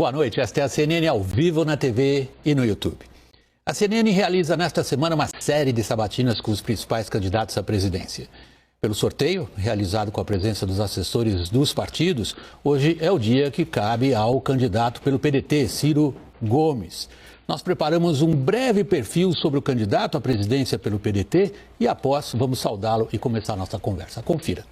Boa noite, esta é a CNN ao vivo na TV e no YouTube. A CNN realiza nesta semana uma série de sabatinas com os principais candidatos à presidência. Pelo sorteio, realizado com a presença dos assessores dos partidos, hoje é o dia que cabe ao candidato pelo PDT, Ciro Gomes. Nós preparamos um breve perfil sobre o candidato à presidência pelo PDT e após vamos saudá-lo e começar a nossa conversa. Confira.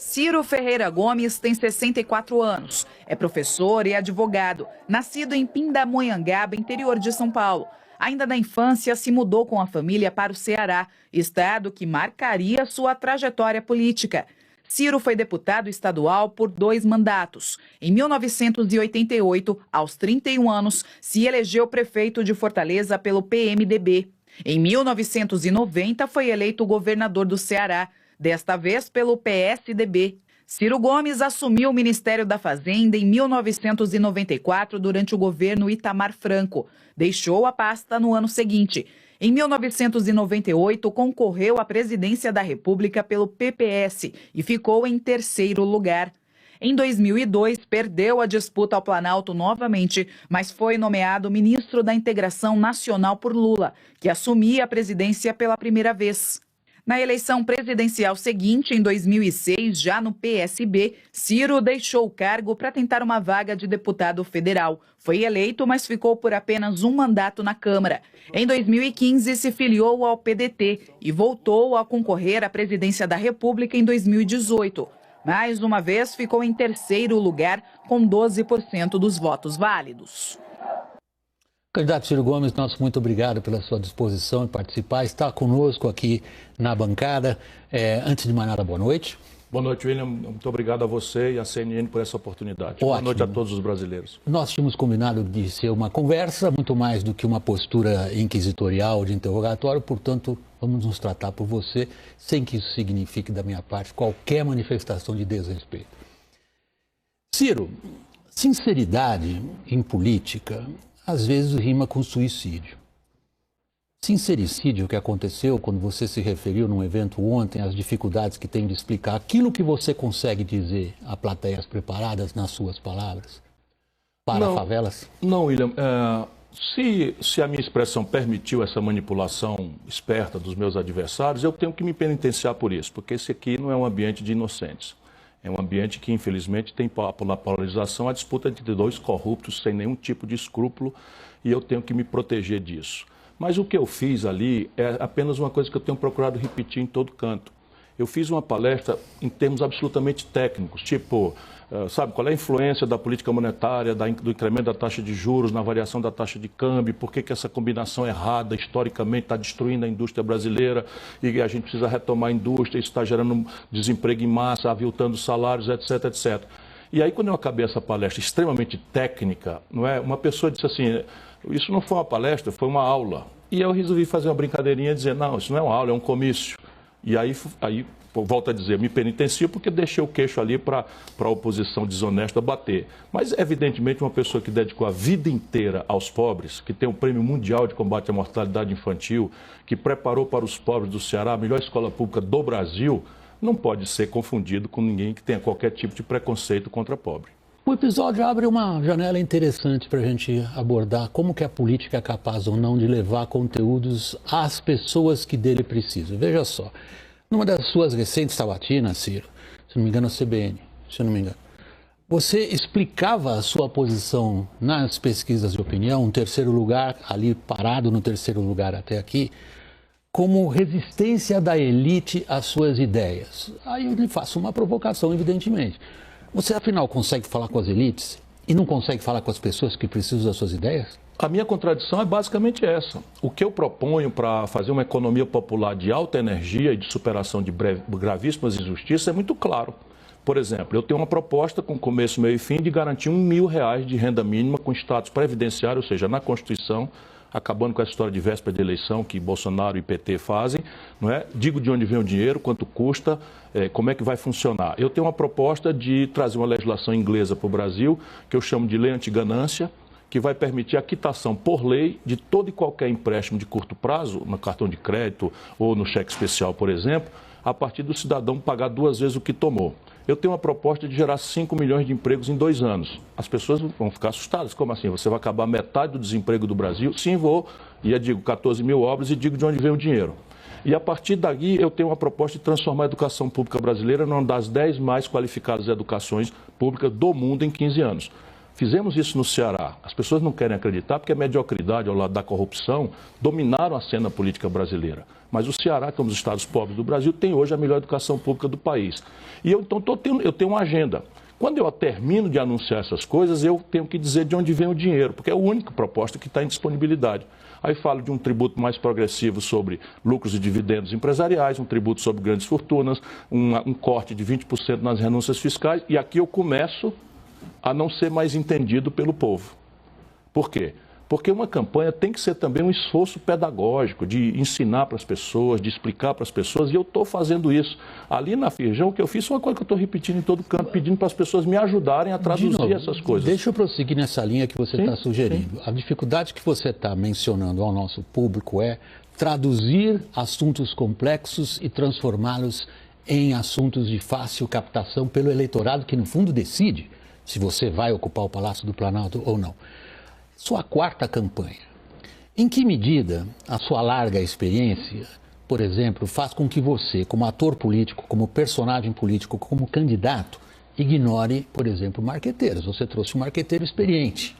Ciro Ferreira Gomes tem 64 anos, é professor e advogado, nascido em Pindamonhangaba, interior de São Paulo. Ainda na infância, se mudou com a família para o Ceará, estado que marcaria sua trajetória política. Ciro foi deputado estadual por 2 mandatos. Em 1988, aos 31 anos, se elegeu prefeito de Fortaleza pelo PMDB. Em 1990, foi eleito governador do Ceará, desta vez pelo PSDB. Ciro Gomes assumiu o Ministério da Fazenda em 1994 durante o governo Itamar Franco. Deixou a pasta no ano seguinte. Em 1998, concorreu à presidência da República pelo PPS e ficou em 3º lugar. Em 2002, perdeu a disputa ao Planalto novamente, mas foi nomeado ministro da Integração Nacional por Lula, que assumia a presidência pela primeira vez. Na eleição presidencial seguinte, em 2006, já no PSB, Ciro deixou o cargo para tentar uma vaga de deputado federal. Foi eleito, mas ficou por apenas um mandato na Câmara. Em 2015, se filiou ao PDT e voltou a concorrer à presidência da República em 2018. Mais uma vez, ficou em 3º lugar, com 12% dos votos válidos. Candidato Ciro Gomes, nosso muito obrigado pela sua disposição em participar. Está conosco aqui na bancada. Antes de mais nada, boa noite. Boa noite, William. Muito obrigado a você e à CNN por essa oportunidade. Ótimo. Boa noite a todos os brasileiros. Nós tínhamos combinado de ser uma conversa, muito mais do que uma postura inquisitorial de interrogatório, portanto, vamos nos tratar por você, sem que isso signifique, da minha parte, qualquer manifestação de desrespeito. Ciro, sinceridade em política às vezes rima com suicídio. Sincericídio, que aconteceu quando você se referiu num evento ontem, às dificuldades que tem de explicar aquilo que você consegue dizer a plateias preparadas nas suas palavras para favelas? Não, William. Se a minha expressão permitiu essa manipulação esperta dos meus adversários, eu tenho que me penitenciar por isso, porque esse aqui não é um ambiente de inocentes. É um ambiente que, infelizmente, tem pela polarização a disputa entre 2 corruptos sem nenhum tipo de escrúpulo e eu tenho que me proteger disso. Mas o que eu fiz ali é apenas uma coisa que eu tenho procurado repetir em todo canto. Eu fiz uma palestra em termos absolutamente técnicos, tipo, sabe, qual é a influência da política monetária, do incremento da taxa de juros na variação da taxa de câmbio, por que essa combinação errada, historicamente, está destruindo a indústria brasileira e a gente precisa retomar a indústria, isso está gerando desemprego em massa, aviltando salários, etc, etc. E aí, quando eu acabei essa palestra extremamente técnica, não é? Uma pessoa disse assim, isso não foi uma palestra, foi uma aula. E eu resolvi fazer uma brincadeirinha e dizer, não, isso não é uma aula, é um comício. E aí volto a dizer, me penitencio porque deixei o queixo ali para a oposição desonesta bater. Mas, evidentemente, uma pessoa que dedicou a vida inteira aos pobres, que tem o Prêmio Mundial de Combate à Mortalidade Infantil, que preparou para os pobres do Ceará a melhor escola pública do Brasil, não pode ser confundido com ninguém que tenha qualquer tipo de preconceito contra pobre. O episódio abre uma janela interessante para a gente abordar como que a política é capaz ou não de levar conteúdos às pessoas que dele precisam. Veja só, numa das suas recentes sabatinas, Ciro, se não me engano a CBN, se não me engano, você explicava a sua posição nas pesquisas de opinião, um 3º lugar, ali parado no 3º lugar até aqui, como resistência da elite às suas ideias. Aí eu lhe faço uma provocação, evidentemente. Você, afinal, consegue falar com as elites e não consegue falar com as pessoas que precisam das suas ideias? A minha contradição é basicamente essa. O que eu proponho para fazer uma economia popular de alta energia e de superação de gravíssimas injustiças é muito claro. Por exemplo, eu tenho uma proposta com começo, meio e fim de garantir R$1.000 de renda mínima com status previdenciário, ou seja, na Constituição, acabando com essa história de véspera de eleição que Bolsonaro e PT fazem, não é? Digo de onde vem o dinheiro, quanto custa, como é que vai funcionar. Eu tenho uma proposta de trazer uma legislação inglesa para o Brasil, que eu chamo de lei antiganância, que vai permitir a quitação por lei de todo e qualquer empréstimo de curto prazo, no cartão de crédito ou no cheque especial, por exemplo, a partir do cidadão pagar 2 vezes o que tomou. eu tenho uma proposta de gerar 5 milhões de empregos em 2 anos. As pessoas vão ficar assustadas. Como assim? Você vai acabar metade do desemprego do Brasil? Sim, vou. E eu digo 14 mil obras e digo de onde vem o dinheiro. E a partir daí eu tenho uma proposta de transformar a educação pública brasileira numa das 10 mais qualificadas educações públicas do mundo em 15 anos. Fizemos isso no Ceará. As pessoas não querem acreditar porque a mediocridade ao lado da corrupção dominaram a cena política brasileira. Mas o Ceará, que é um dos estados pobres do Brasil, tem hoje a melhor educação pública do país. E eu, então, eu tenho uma agenda. Quando eu termino de anunciar essas coisas, eu tenho que dizer de onde vem o dinheiro, porque é a única proposta que está em disponibilidade. Aí falo de um tributo mais progressivo sobre lucros e dividendos empresariais, um tributo sobre grandes fortunas, um corte de 20% nas renúncias fiscais, e aqui eu começo a não ser mais entendido pelo povo. Por quê? Porque uma campanha tem que ser também um esforço pedagógico, de ensinar para as pessoas, de explicar para as pessoas, e eu estou fazendo isso. Ali na Firjão, o que eu fiz foi uma coisa que eu estou repetindo em todo canto, pedindo para as pessoas me ajudarem a traduzir essas coisas. Deixa eu prosseguir nessa linha que você está sugerindo. Sim. A dificuldade que você está mencionando ao nosso público é traduzir assuntos complexos e transformá-los em assuntos de fácil captação pelo eleitorado que, no fundo, decide se você vai ocupar o Palácio do Planalto ou não. Sua quarta campanha. Em que medida a sua larga experiência, por exemplo, faz com que você, como ator político, como personagem político, como candidato, ignore, por exemplo, marqueteiros? Você trouxe um marqueteiro experiente,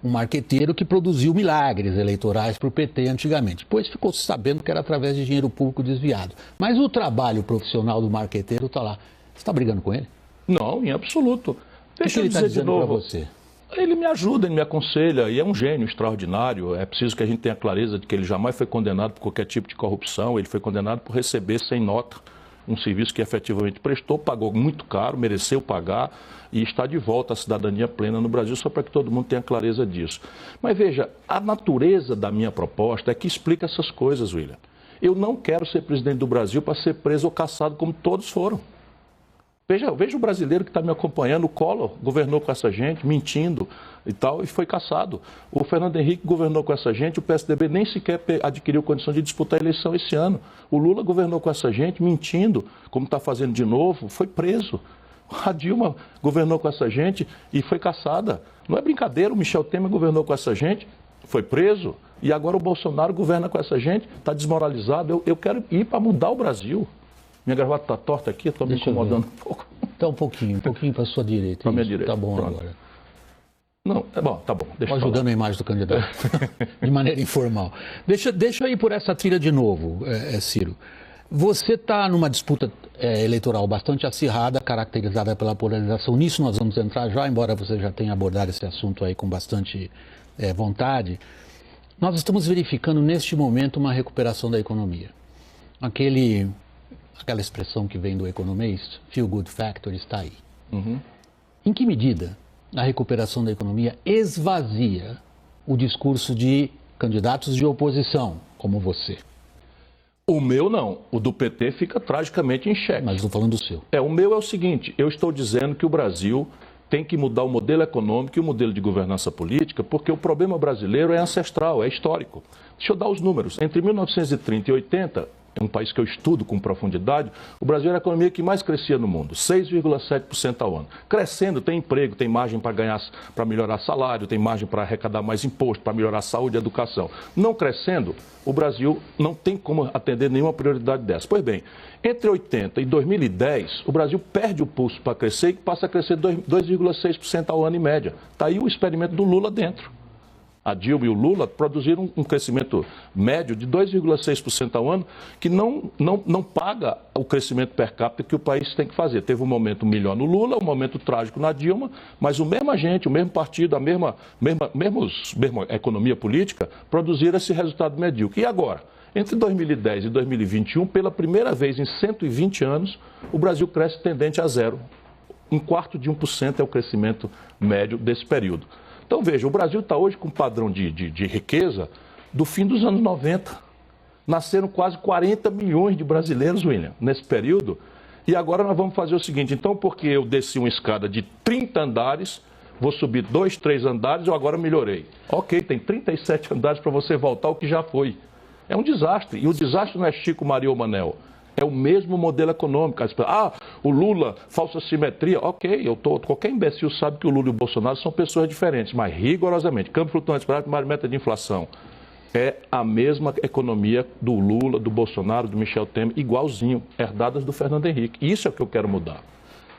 um marqueteiro que produziu milagres eleitorais para o PT antigamente. Depois ficou sabendo que era através de dinheiro público desviado. Mas o trabalho profissional do marqueteiro está lá. Você está brigando com ele? Não, em absoluto. Deixa eu dizer ele está dizendo para você. Ele me ajuda, ele me aconselha, e é um gênio extraordinário. É preciso que a gente tenha clareza de que ele jamais foi condenado por qualquer tipo de corrupção. Ele foi condenado por receber sem nota um serviço que efetivamente prestou, pagou muito caro, mereceu pagar e está de volta à cidadania plena no Brasil, só para que todo mundo tenha clareza disso. Mas veja, a natureza da minha proposta é que explica essas coisas, William. Eu não quero ser presidente do Brasil para ser preso ou caçado como todos foram. Veja o brasileiro que está me acompanhando, o Collor governou com essa gente, mentindo e tal, e foi caçado. O Fernando Henrique governou com essa gente, o PSDB nem sequer adquiriu condição de disputar a eleição esse ano. O Lula governou com essa gente, mentindo, como está fazendo de novo, foi preso. A Dilma governou com essa gente e foi caçada. Não é brincadeira, o Michel Temer governou com essa gente, foi preso. E agora o Bolsonaro governa com essa gente, está desmoralizado. Eu quero ir para mudar o Brasil. Minha gravata está torta aqui, estou me incomodando um pouco. Então, um pouquinho para a sua direita. Para a minha direita. Tá bom. Pronto. Agora. Não, é bom, tá bom. Deixa eu ajudando a imagem do candidato, de maneira informal. Deixa eu ir por essa trilha de novo, Ciro. Você está numa disputa eleitoral bastante acirrada, caracterizada pela polarização. Nisso nós vamos entrar já, embora você já tenha abordado esse assunto aí com bastante vontade. Nós estamos verificando neste momento uma recuperação da economia. Aquela expressão que vem do Economist, feel good factor, está aí. Uhum. Em que medida a recuperação da economia esvazia o discurso de candidatos de oposição, como você? O meu não. O do PT fica tragicamente em xeque. Mas estou falando do seu. O meu é o seguinte, eu estou dizendo que o Brasil tem que mudar o modelo econômico e o modelo de governança política, porque o problema brasileiro é ancestral, é histórico. Deixa eu dar os números. Entre 1930 e 80... é um país que eu estudo com profundidade, o Brasil era a economia que mais crescia no mundo, 6,7% ao ano. Crescendo, tem emprego, tem margem para melhorar salário, tem margem para arrecadar mais imposto, para melhorar a saúde e a educação. Não crescendo, o Brasil não tem como atender nenhuma prioridade dessa. Pois bem, entre 80 e 2010, o Brasil perde o pulso para crescer e passa a crescer 2,6% ao ano em média. Está aí o experimento do Lula dentro. A Dilma e o Lula produziram um crescimento médio de 2,6% ao ano, que não paga o crescimento per capita que o país tem que fazer. Teve um momento melhor no Lula, um momento trágico na Dilma, mas o mesmo agente, o mesmo partido, a mesma economia política produziram esse resultado medíocre. E agora? Entre 2010 e 2021, pela primeira vez em 120 anos, o Brasil cresce tendente a zero. 0,25% é o crescimento médio desse período. Então, veja, o Brasil está hoje com um padrão de riqueza do fim dos anos 90. Nasceram quase 40 milhões de brasileiros, William, nesse período. E agora nós vamos fazer o seguinte, então, porque eu desci uma escada de 30 andares, vou subir 2, 3 andares, eu agora melhorei. Ok, tem 37 andares para você voltar ao que já foi. É um desastre. E o desastre não é Chico, Maria ou Manel. É o mesmo modelo econômico. O Lula, falsa simetria. Ok, qualquer imbecil sabe que o Lula e o Bolsonaro são pessoas diferentes, mas rigorosamente, câmbio flutuante, meta de inflação. É a mesma economia do Lula, do Bolsonaro, do Michel Temer, igualzinho, herdadas do Fernando Henrique. Isso é o que eu quero mudar.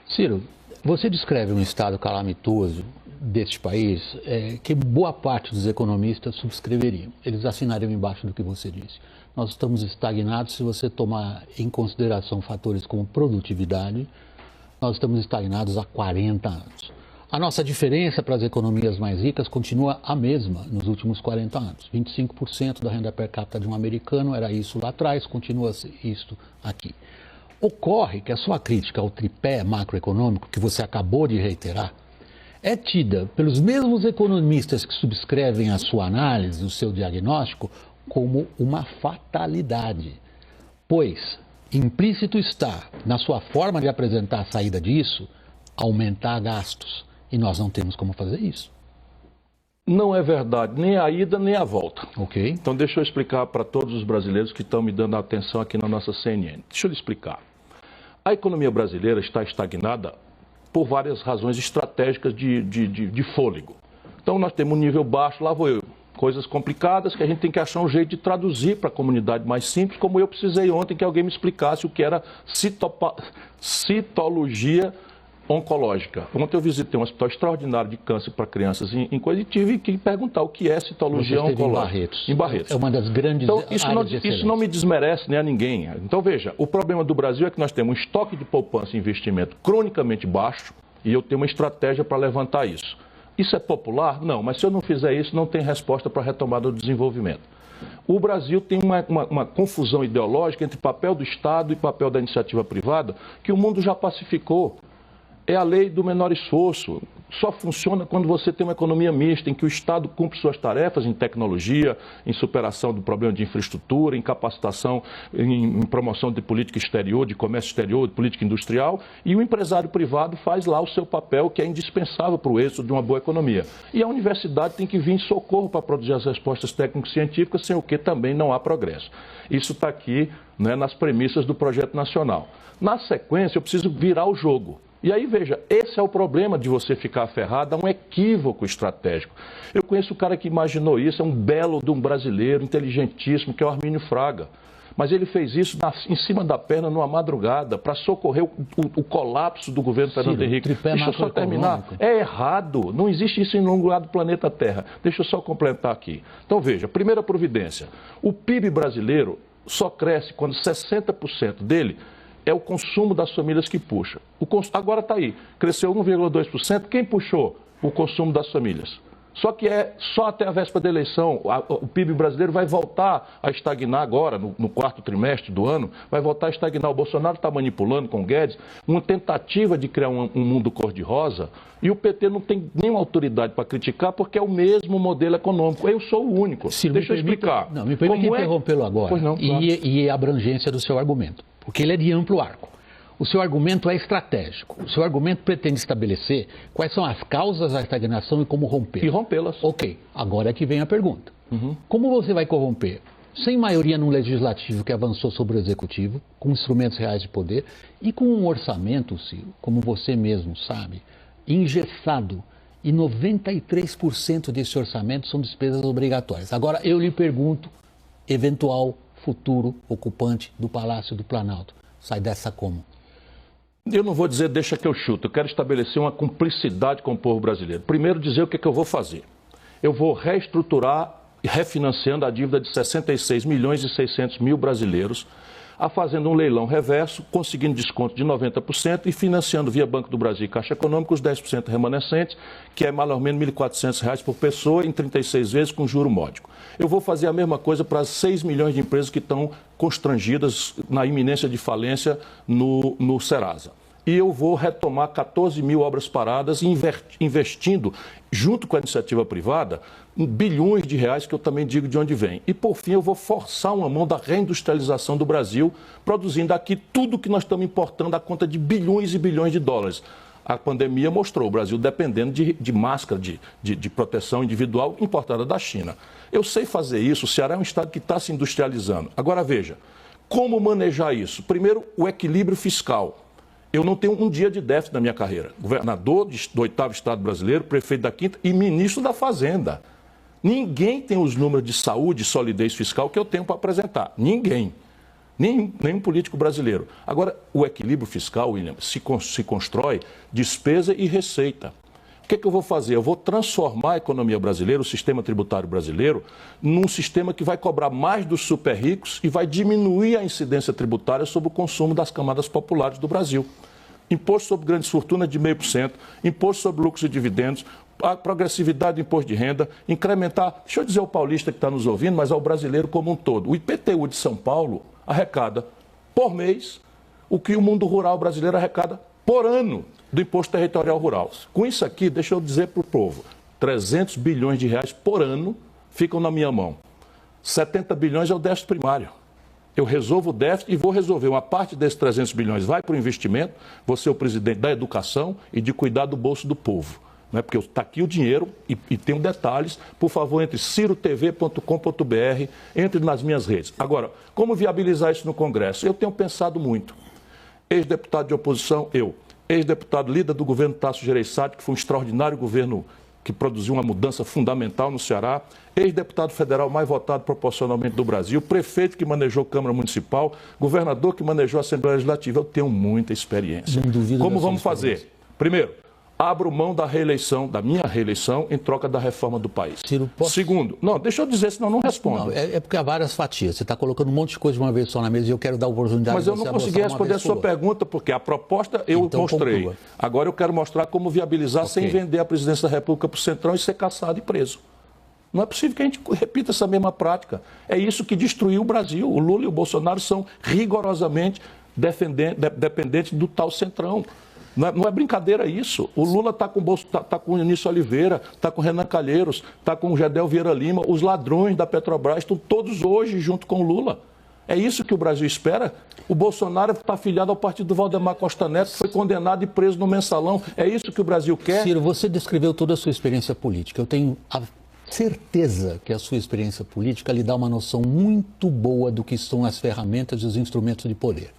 Ciro, você descreve um estado calamitoso deste país que boa parte dos economistas subscreveriam. Eles assinariam embaixo do que você disse. Nós estamos estagnados se você tomar em consideração fatores como produtividade. Nós estamos estagnados há 40 anos. A nossa diferença para as economias mais ricas continua a mesma nos últimos 40 anos. 25% da renda per capita de um americano era isso lá atrás, continua isso aqui. Ocorre que a sua crítica ao tripé macroeconômico, que você acabou de reiterar, é tida pelos mesmos economistas que subscrevem a sua análise, o seu diagnóstico, como uma fatalidade. Pois, implícito está, na sua forma de apresentar a saída disso, aumentar gastos. E nós não temos como fazer isso. Não é verdade, nem a ida nem a volta. Ok. Então deixa eu explicar para todos os brasileiros que estão me dando atenção aqui na nossa CNN. Deixa eu lhe explicar. A economia brasileira está estagnada por várias razões estratégicas de fôlego. Então nós temos um nível baixo, lá vou eu. Coisas complicadas que a gente tem que achar um jeito de traduzir para a comunidade mais simples, como eu precisei ontem que alguém me explicasse o que era citologia oncológica. Ontem eu visitei um hospital extraordinário de câncer para crianças em coisa e tive que perguntar o que é citologia oncológica. Em Barretos. É uma das grandes então, isso não me desmerece nem a ninguém. Então veja, o problema do Brasil é que nós temos um estoque de poupança e investimento cronicamente baixo e eu tenho uma estratégia para levantar isso. Isso é popular? Não, mas se eu não fizer isso, não tem resposta para a retomada do desenvolvimento. O Brasil tem uma confusão ideológica entre papel do Estado e papel da iniciativa privada que o mundo já pacificou. É a lei do menor esforço. Só funciona quando você tem uma economia mista, em que o Estado cumpre suas tarefas em tecnologia, em superação do problema de infraestrutura, em capacitação, em promoção de política exterior, de comércio exterior, de política industrial, e o empresário privado faz lá o seu papel, que é indispensável para o êxito de uma boa economia. E a universidade tem que vir em socorro para produzir as respostas técnico-científicas, sem o que também não há progresso. Isso está aqui, né, nas premissas do projeto nacional. Na sequência, eu preciso virar o jogo. E aí, veja, esse é o problema de você ficar aferrado a um equívoco estratégico. Eu conheço o cara que imaginou isso, é um belo de um brasileiro, inteligentíssimo, que é o Armínio Fraga. Mas ele fez isso em cima da perna, numa madrugada, para socorrer o colapso do governo Fernando Henrique. Deixa eu só terminar. É errado, não existe isso em nenhum lugar do planeta Terra. Deixa eu só completar aqui. Então, veja, primeira providência. O PIB brasileiro só cresce quando 60% dele é o consumo das famílias que puxa. Agora está aí, cresceu 1,2%. Quem puxou o consumo das famílias? Só que é só até a véspera da eleição. O PIB brasileiro vai voltar a estagnar agora, no quarto trimestre do ano, vai voltar a estagnar. O Bolsonaro está manipulando com o Guedes uma tentativa de criar um mundo cor-de-rosa e o PT não tem nenhuma autoridade para criticar porque é o mesmo modelo econômico. Eu sou o único. Ciro, deixa eu explicar. Não, me permite interrompê-lo agora. Pois não, claro. E a abrangência do seu argumento, porque ele é de amplo arco. O seu argumento é estratégico. O seu argumento pretende estabelecer quais são as causas da estagnação e como romper. E rompê-las. Ok, agora é que vem a pergunta. Como você vai corromper? Sem maioria num legislativo que avançou sobre o executivo, com instrumentos reais de poder e com um orçamento, Ciro, como você mesmo sabe, engessado. E 93% desse orçamento são despesas obrigatórias. Agora eu lhe pergunto, eventual futuro ocupante do Palácio do Planalto, sai dessa como? Eu não vou dizer deixa que eu chuto, eu quero estabelecer uma cumplicidade com o povo brasileiro. Primeiro dizer o que eu vou fazer. Eu vou reestruturar, refinanciando a dívida de 66 milhões e 600 mil brasileiros, fazendo um leilão reverso, conseguindo desconto de 90% e financiando via Banco do Brasil e Caixa Econômica os 10% remanescentes, que é mais ou menos R$ 1.400 por pessoa em 36 vezes com juro módico. Eu vou fazer a mesma coisa para as 6 milhões de empresas que estão constrangidas na iminência de falência no Serasa. E eu vou retomar 14 mil obras paradas, investindo, junto com a iniciativa privada, bilhões de reais, que eu também digo de onde vem. E, por fim, eu vou forçar uma mão da reindustrialização do Brasil, produzindo aqui tudo que nós estamos importando à conta de bilhões e bilhões de dólares. A pandemia mostrou o Brasil dependendo de máscara, de proteção individual importada da China. Eu sei fazer isso, o Ceará é um estado que está se industrializando. Agora, veja, Como manejar isso? Primeiro, o equilíbrio fiscal. Eu não tenho um dia de déficit na minha carreira. Governador do 8º Estado brasileiro, prefeito da 5ª e ministro da Fazenda. Ninguém tem os números de saúde e solidez fiscal que eu tenho para apresentar. Ninguém. Nenhum político brasileiro. Agora, o equilíbrio fiscal, William, se constrói despesa e receita. O que eu vou fazer? Eu vou transformar a economia brasileira, o sistema tributário brasileiro, num sistema que vai cobrar mais dos super ricos e vai diminuir a incidência tributária sobre o consumo das camadas populares do Brasil. Imposto sobre grandes fortunas de 0,5%, imposto sobre lucros e dividendos, a progressividade do imposto de renda, incrementar, deixa eu dizer ao paulista que está nos ouvindo, mas ao brasileiro como um todo. O IPTU de São Paulo arrecada por mês o que o mundo rural brasileiro arrecada por ano do imposto territorial rural. Com isso aqui, deixa eu dizer para o povo, 300 bilhões de reais por ano ficam na minha mão. 70 bilhões é o déficit primário. Eu resolvo o déficit e vou resolver. Uma parte desses 300 bilhões vai para o investimento, vou ser o presidente da educação e de cuidar do bolso do povo. Né? Porque está aqui o dinheiro e tem detalhes. Por favor, entre cirotv.com.br, entre nas minhas redes. Agora, como viabilizar isso no Congresso? Eu tenho pensado muito. Ex-deputado de oposição, eu. Ex-deputado líder do governo Tasso Gereissati, que foi um extraordinário governo que produziu uma mudança fundamental no Ceará, ex-deputado federal mais votado proporcionalmente do Brasil, prefeito que manejou Câmara Municipal, governador que manejou a Assembleia Legislativa. Eu tenho muita experiência. Como vamos fazer? Primeiro, abro mão da reeleição, da minha reeleição, em troca da reforma do país. Ciro, posso... Segundo, não, deixa eu dizer, senão não respondo. Não, é porque há várias fatias. Você está colocando um monte de coisa de uma vez só na mesa e eu quero dar a oportunidade de você. Mas eu não consegui responder a sua pergunta, porque a proposta eu mostrei. Conclua. Agora eu quero mostrar como viabilizar sem vender a presidência da República para o Centrão e ser caçado e preso. Não é possível que a gente repita essa mesma prática. É isso que destruiu o Brasil. O Lula e o Bolsonaro são rigorosamente dependentes do tal Centrão. Não é brincadeira isso. O Lula está com o Eunício Oliveira, está com o Renan Calheiros, está com o Gedel Vieira Lima. Os ladrões da Petrobras estão todos hoje junto com o Lula. É isso que o Brasil espera? O Bolsonaro está afiliado ao partido do Valdemar Costa Neto, que foi condenado e preso no Mensalão. É isso que o Brasil quer? Ciro, você descreveu toda a sua experiência política. Eu tenho a certeza que a sua experiência política lhe dá uma noção muito boa do que são as ferramentas e os instrumentos de poder.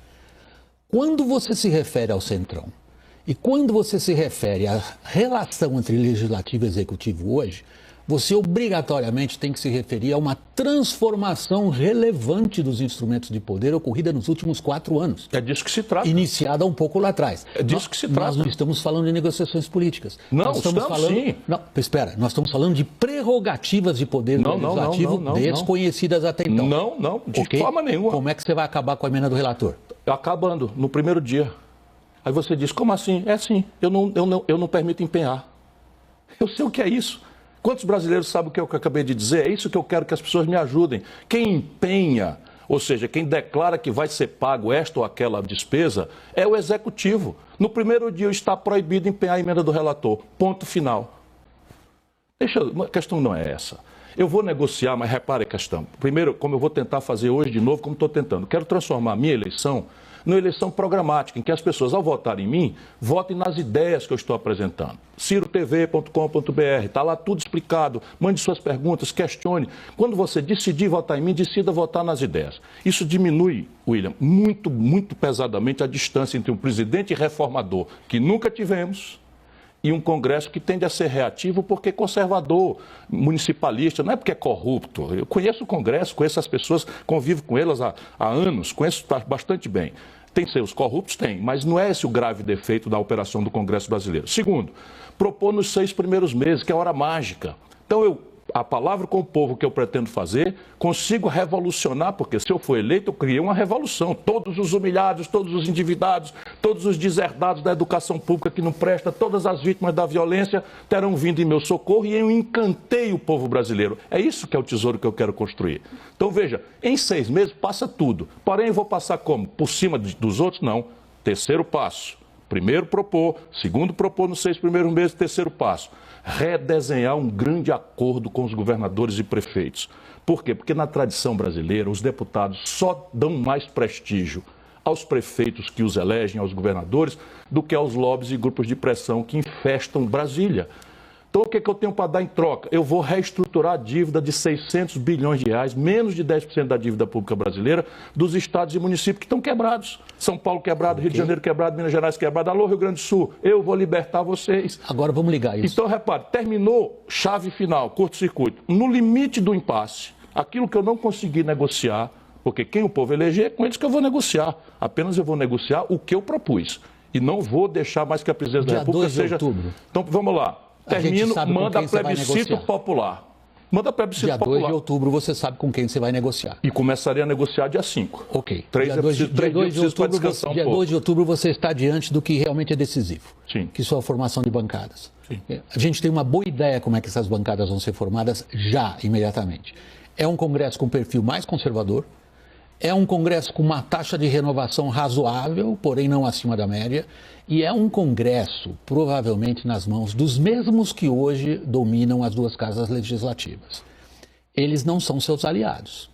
Quando você se refere ao Centrão, e quando você se refere à relação entre legislativo e executivo hoje, você obrigatoriamente tem que se referir a uma transformação relevante dos instrumentos de poder ocorrida nos últimos 4 anos. É disso que se trata. Iniciada um pouco lá atrás. É disso que se trata. Nós não estamos falando de negociações políticas. Não, nós estamos falando... sim. Não, espera, nós estamos falando de prerrogativas de poder legislativo desconhecidas até então. Não, de forma nenhuma. Como é que você vai acabar com a emenda do relator? Acabando, no primeiro dia. Aí você diz, como assim? É assim, eu não permito empenhar. Eu sei o que é isso. Quantos brasileiros sabem o que eu acabei de dizer? É isso que eu quero que as pessoas me ajudem. Quem empenha, ou seja, quem declara que vai ser pago esta ou aquela despesa, é o executivo. No primeiro dia está proibido empenhar a emenda do relator. Ponto final. A questão não é essa. Eu vou negociar, mas repare a questão. Primeiro, como eu vou tentar fazer hoje de novo, como estou tentando. Quero transformar a minha eleição numa eleição programática, em que as pessoas, ao votarem em mim, votem nas ideias que eu estou apresentando. cirotv.com.br, está lá tudo explicado. Mande suas perguntas, questione. Quando você decidir votar em mim, decida votar nas ideias. Isso diminui, William, muito pesadamente a distância entre um presidente reformador, que nunca tivemos, e um Congresso que tende a ser reativo porque é conservador, municipalista, não é porque é corrupto. Eu conheço o Congresso, conheço as pessoas, convivo com elas há anos, conheço bastante bem. Tem seus corruptos? Tem, mas não é esse o grave defeito da operação do Congresso brasileiro. Segundo, propor nos 6 primeiros meses, que é a hora mágica. Então, a palavra com o povo que eu pretendo fazer, consigo revolucionar, porque se eu for eleito, eu criei uma revolução. Todos os humilhados, todos os endividados, todos os deserdados da educação pública que não presta, todas as vítimas da violência terão vindo em meu socorro e eu encantei o povo brasileiro. É isso que é o tesouro que eu quero construir. Então, veja, em 6 meses passa tudo. Porém, eu vou passar como? Por cima dos outros? Não. Terceiro passo. Primeiro propor, segundo propor nos 6 primeiros meses, terceiro passo. Redesenhar um grande acordo com os governadores e prefeitos. Por quê? Porque na tradição brasileira, os deputados só dão mais prestígio aos prefeitos que os elegem, aos governadores, do que aos lobbies e grupos de pressão que infestam Brasília. Então, o que eu tenho para dar em troca? Eu vou reestruturar a dívida de 600 bilhões de reais, menos de 10% da dívida pública brasileira, dos estados e municípios que estão quebrados. São Paulo quebrado, Rio de Janeiro quebrado, Minas Gerais quebrado. Alô, Rio Grande do Sul, eu vou libertar vocês. Agora vamos ligar isso. Então, repare, terminou, chave final, curto-circuito. No limite do impasse, aquilo que eu não consegui negociar, porque quem o povo eleger é com eles que eu vou negociar. Apenas eu vou negociar o que eu propus. E não vou deixar mais que a presidência da República seja... Dia 2 de outubro. Então, vamos lá. Termino, manda plebiscito popular. Manda plebiscito popular. Dia 2 de outubro você sabe com quem você vai negociar. E começaria a negociar dia 5. Ok. Dia 2 de outubro você está diante do que realmente é decisivo. Sim. Que são a formação de bancadas. Sim. A gente tem uma boa ideia como é que essas bancadas vão ser formadas já, imediatamente. É um Congresso com perfil mais conservador. É um Congresso com uma taxa de renovação razoável, porém não acima da média. E é um Congresso, provavelmente, nas mãos dos mesmos que hoje dominam as duas casas legislativas. Eles não são seus aliados.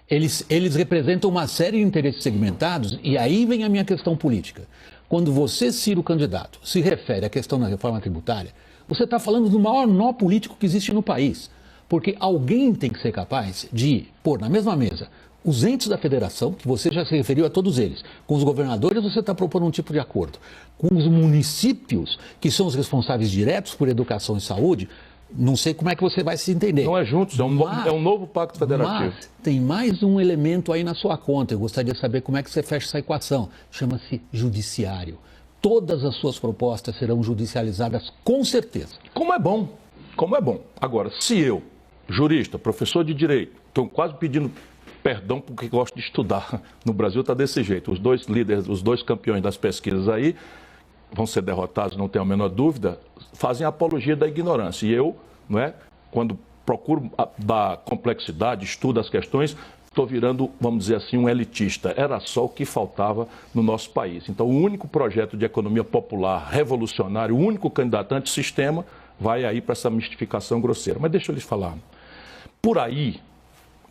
Eles representam uma série de interesses segmentados, e aí vem a minha questão política. Quando você, Ciro, candidato, se refere à questão da reforma tributária, você está falando do maior nó político que existe no país. Porque alguém tem que ser capaz de pôr na mesma mesa os entes da federação, que você já se referiu a todos eles. Com os governadores você está propondo um tipo de acordo. Com os municípios, que são os responsáveis diretos por educação e saúde, não sei como é que você vai se entender. Não é juntos, é um novo pacto federativo. Mas tem mais um elemento aí na sua conta. Eu gostaria de saber como é que você fecha essa equação. Chama-se judiciário. Todas as suas propostas serão judicializadas com certeza. Como é bom, como é bom. Agora, se eu, jurista, professor de direito, estou quase pedindo perdão porque gosto de estudar. No Brasil está desse jeito. Os dois líderes, os dois campeões das pesquisas aí, vão ser derrotados, não tenho a menor dúvida, fazem apologia da ignorância. E eu, não é, quando procuro dar complexidade, estudo as questões, estou virando, vamos dizer assim, um elitista. Era só o que faltava no nosso país. Então, o único projeto de economia popular, revolucionário, o único candidato antissistema, vai aí para essa mistificação grosseira. Mas deixa eu lhes falar. Por aí,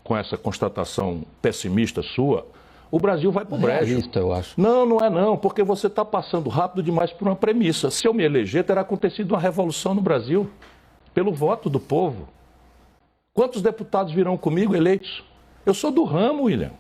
com essa constatação pessimista sua, o Brasil vai para o brejo. Realista, eu acho. Não, não é não, porque você está passando rápido demais por uma premissa. Se eu me eleger, terá acontecido uma revolução no Brasil, pelo voto do povo. Quantos deputados virão comigo eleitos? Eu sou do ramo, William.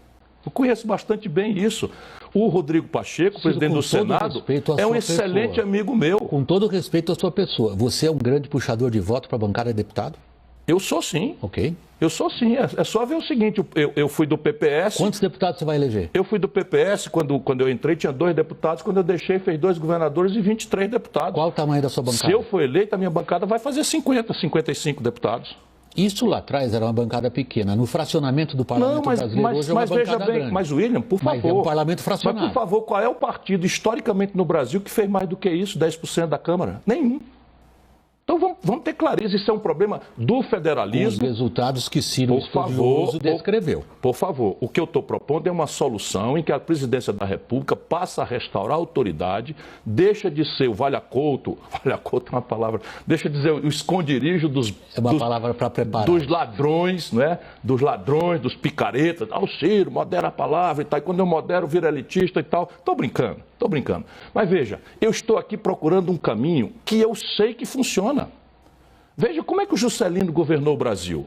Eu conheço bastante bem isso. O Rodrigo Pacheco, presidente do Senado, é um excelente amigo meu. Com todo respeito à sua pessoa, você é um grande puxador de voto para a bancada de deputado? Eu sou sim. Ok. Eu sou sim. É só ver o seguinte, eu fui do PPS... Quantos deputados você vai eleger? Eu fui do PPS, quando eu entrei tinha 2 deputados, quando eu deixei fez 2 governadores e 23 deputados. Qual o tamanho da sua bancada? Se eu for eleito, a minha bancada vai fazer 50, 55 deputados. Isso lá atrás era uma bancada pequena. No fracionamento do parlamento brasileiro hoje é uma bancada grande. Mas, William, por favor... Mas é um parlamento fracionado. Mas, por favor, qual é o partido, historicamente, no Brasil, que fez mais do que isso, 10% da Câmara? Nenhum. Então vamos ter clareza, isso é um problema do federalismo. Os resultados que Ciro Estudioso descreveu. Por favor, o que eu estou propondo é uma solução em que a presidência da República passa a restaurar a autoridade, deixa de ser o valha-couto é uma palavra, deixa de ser o esconderijo dos ladrões, não é? Dos ladrões, dos picaretas, o Ciro, modera a palavra e tal, e quando eu modero, vira elitista e tal. Estou brincando. Mas veja, eu estou aqui procurando um caminho que eu sei que funciona. Veja como é que o Juscelino governou o Brasil.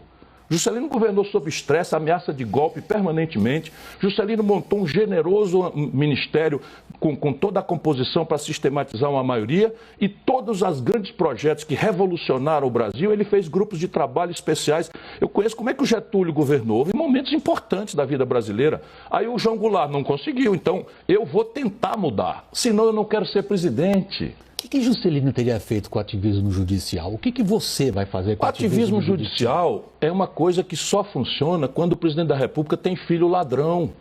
Juscelino governou sob estresse, ameaça de golpe permanentemente. Juscelino montou um generoso ministério com toda a composição para sistematizar uma maioria e todos os grandes projetos que revolucionaram o Brasil, ele fez grupos de trabalho especiais. Eu conheço como é que o Getúlio governou, houve momentos importantes da vida brasileira. Aí o João Goulart não conseguiu, então eu vou tentar mudar, senão eu não quero ser presidente. O que Juscelino teria feito com o ativismo judicial? O que você vai fazer com o ativismo judicial? É uma coisa que só funciona quando o presidente da República tem filho ladrão.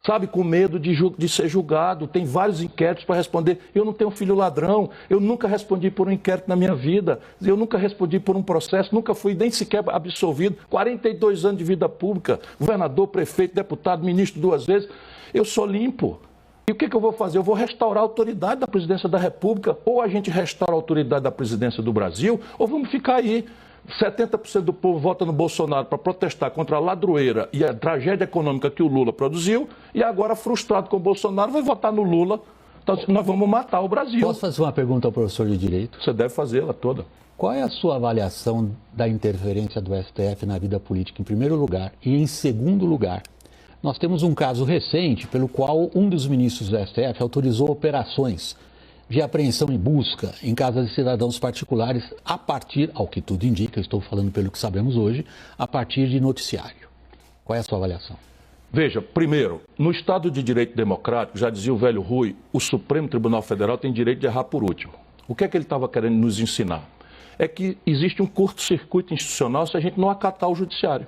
Sabe, com medo de ser julgado. Tem vários inquéritos para responder. Eu não tenho filho ladrão. Eu nunca respondi por um inquérito na minha vida. Eu nunca respondi por um processo. Nunca fui nem sequer absolvido. 42 anos de vida pública. Governador, prefeito, deputado, ministro 2 vezes. Eu sou limpo. E o que eu vou fazer? Eu vou restaurar a autoridade da presidência da República. Ou a gente restaura a autoridade da presidência do Brasil, ou vamos ficar aí. 70% do povo vota no Bolsonaro para protestar contra a ladroeira e a tragédia econômica que o Lula produziu. E agora, frustrado com o Bolsonaro, vai votar no Lula Então, nós vamos matar o Brasil. Posso fazer uma pergunta ao professor de Direito? Você deve fazê-la toda. Qual é a sua avaliação da interferência do STF na vida política, em primeiro lugar? E em segundo lugar, nós temos um caso recente pelo qual um dos ministros do STF autorizou operações de apreensão e busca em casas de cidadãos particulares a partir, ao que tudo indica, estou falando pelo que sabemos hoje, a partir de noticiário. Qual é a sua avaliação? Veja, primeiro, no Estado de Direito Democrático, já dizia o velho Rui, o Supremo Tribunal Federal tem direito de errar por último. O que é que ele estava querendo nos ensinar? É que existe um curto-circuito institucional se a gente não acatar o judiciário.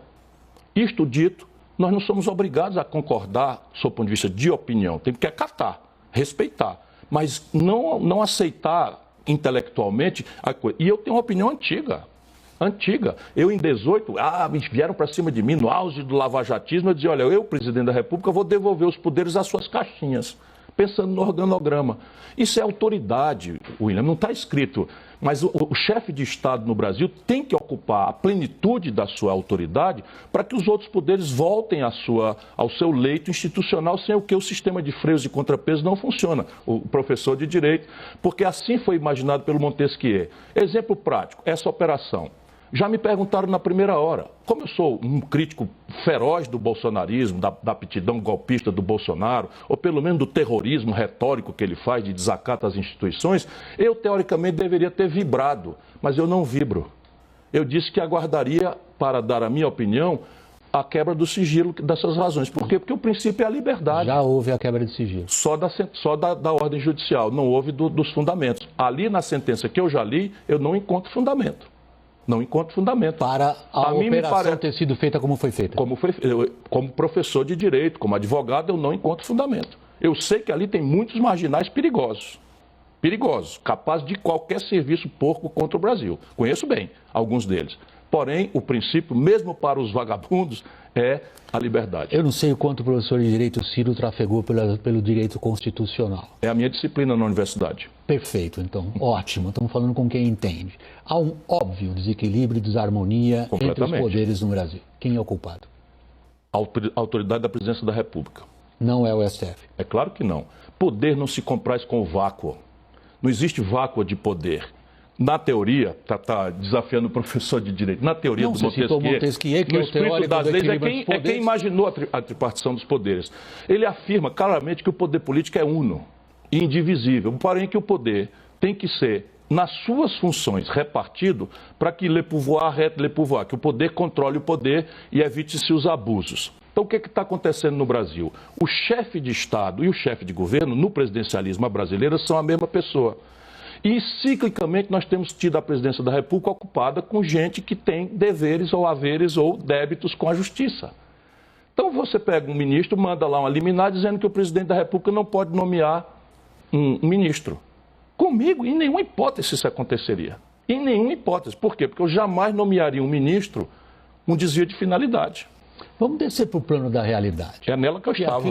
Isto dito, nós não somos obrigados a concordar, do ponto de vista de opinião, temos que acatar, respeitar, mas não aceitar intelectualmente a coisa. E eu tenho uma opinião antiga. Eu, em 18, vieram para cima de mim, no auge do lavajatismo, eu dizia, olha, eu, presidente da República, vou devolver os poderes às suas caixinhas, pensando no organograma. Isso é autoridade, William, não está escrito, mas o chefe de Estado no Brasil tem que ocupar a plenitude da sua autoridade para que os outros poderes voltem ao seu leito institucional, sem o que o sistema de freios e contrapesos não funciona, o professor de Direito, porque assim foi imaginado pelo Montesquieu. Exemplo prático, essa operação. Já me perguntaram na primeira hora, como eu sou um crítico feroz do bolsonarismo, da aptidão golpista do Bolsonaro, ou pelo menos do terrorismo retórico que ele faz de desacato às instituições, eu teoricamente deveria ter vibrado, mas eu não vibro. Eu disse que aguardaria, para dar a minha opinião, a quebra do sigilo dessas razões. Por quê? Porque o princípio é a liberdade. Já houve a quebra de sigilo. Só da ordem judicial, não houve dos fundamentos. Ali na sentença que eu já li, eu não encontro fundamento. Não encontro fundamento. Para a operação ter sido feita como foi feita? Como professor de direito, como advogado, eu não encontro fundamento. Eu sei que ali tem muitos marginais perigosos, capazes de qualquer serviço porco contra o Brasil. Conheço bem alguns deles. Porém, o princípio, mesmo para os vagabundos, é a liberdade. Eu não sei o quanto o professor de Direito Ciro trafegou pelo direito constitucional. É a minha disciplina na universidade. Perfeito, então. Ótimo. Estamos falando com quem entende. Há um óbvio desequilíbrio e desarmonia entre os poderes no Brasil. Quem é o culpado? A autoridade da presidência da República. Não é o STF? É claro que não. Poder não se compraz com o vácuo. Não existe vácuo de poder. Na teoria, está desafiando o professor de Direito, na teoria do Montesquieu, que no espírito das leis, é quem imaginou a tripartição dos poderes. Ele afirma claramente que o poder político é uno e indivisível, porém que o poder tem que ser, nas suas funções, repartido para que le pouvoir, que o poder controle o poder e evite-se os abusos. Então, o que está acontecendo no Brasil? O chefe de Estado e o chefe de governo, no presidencialismo brasileiro, são a mesma pessoa. E, ciclicamente, nós temos tido a presidência da República ocupada com gente que tem deveres ou haveres ou débitos com a justiça. Então, você pega um ministro, manda lá uma liminar dizendo que o presidente da República não pode nomear um ministro. Comigo, em nenhuma hipótese isso aconteceria. Em nenhuma hipótese. Por quê? Porque eu jamais nomearia um ministro com desvio de finalidade. Vamos descer para o plano da realidade. É nela que eu estava.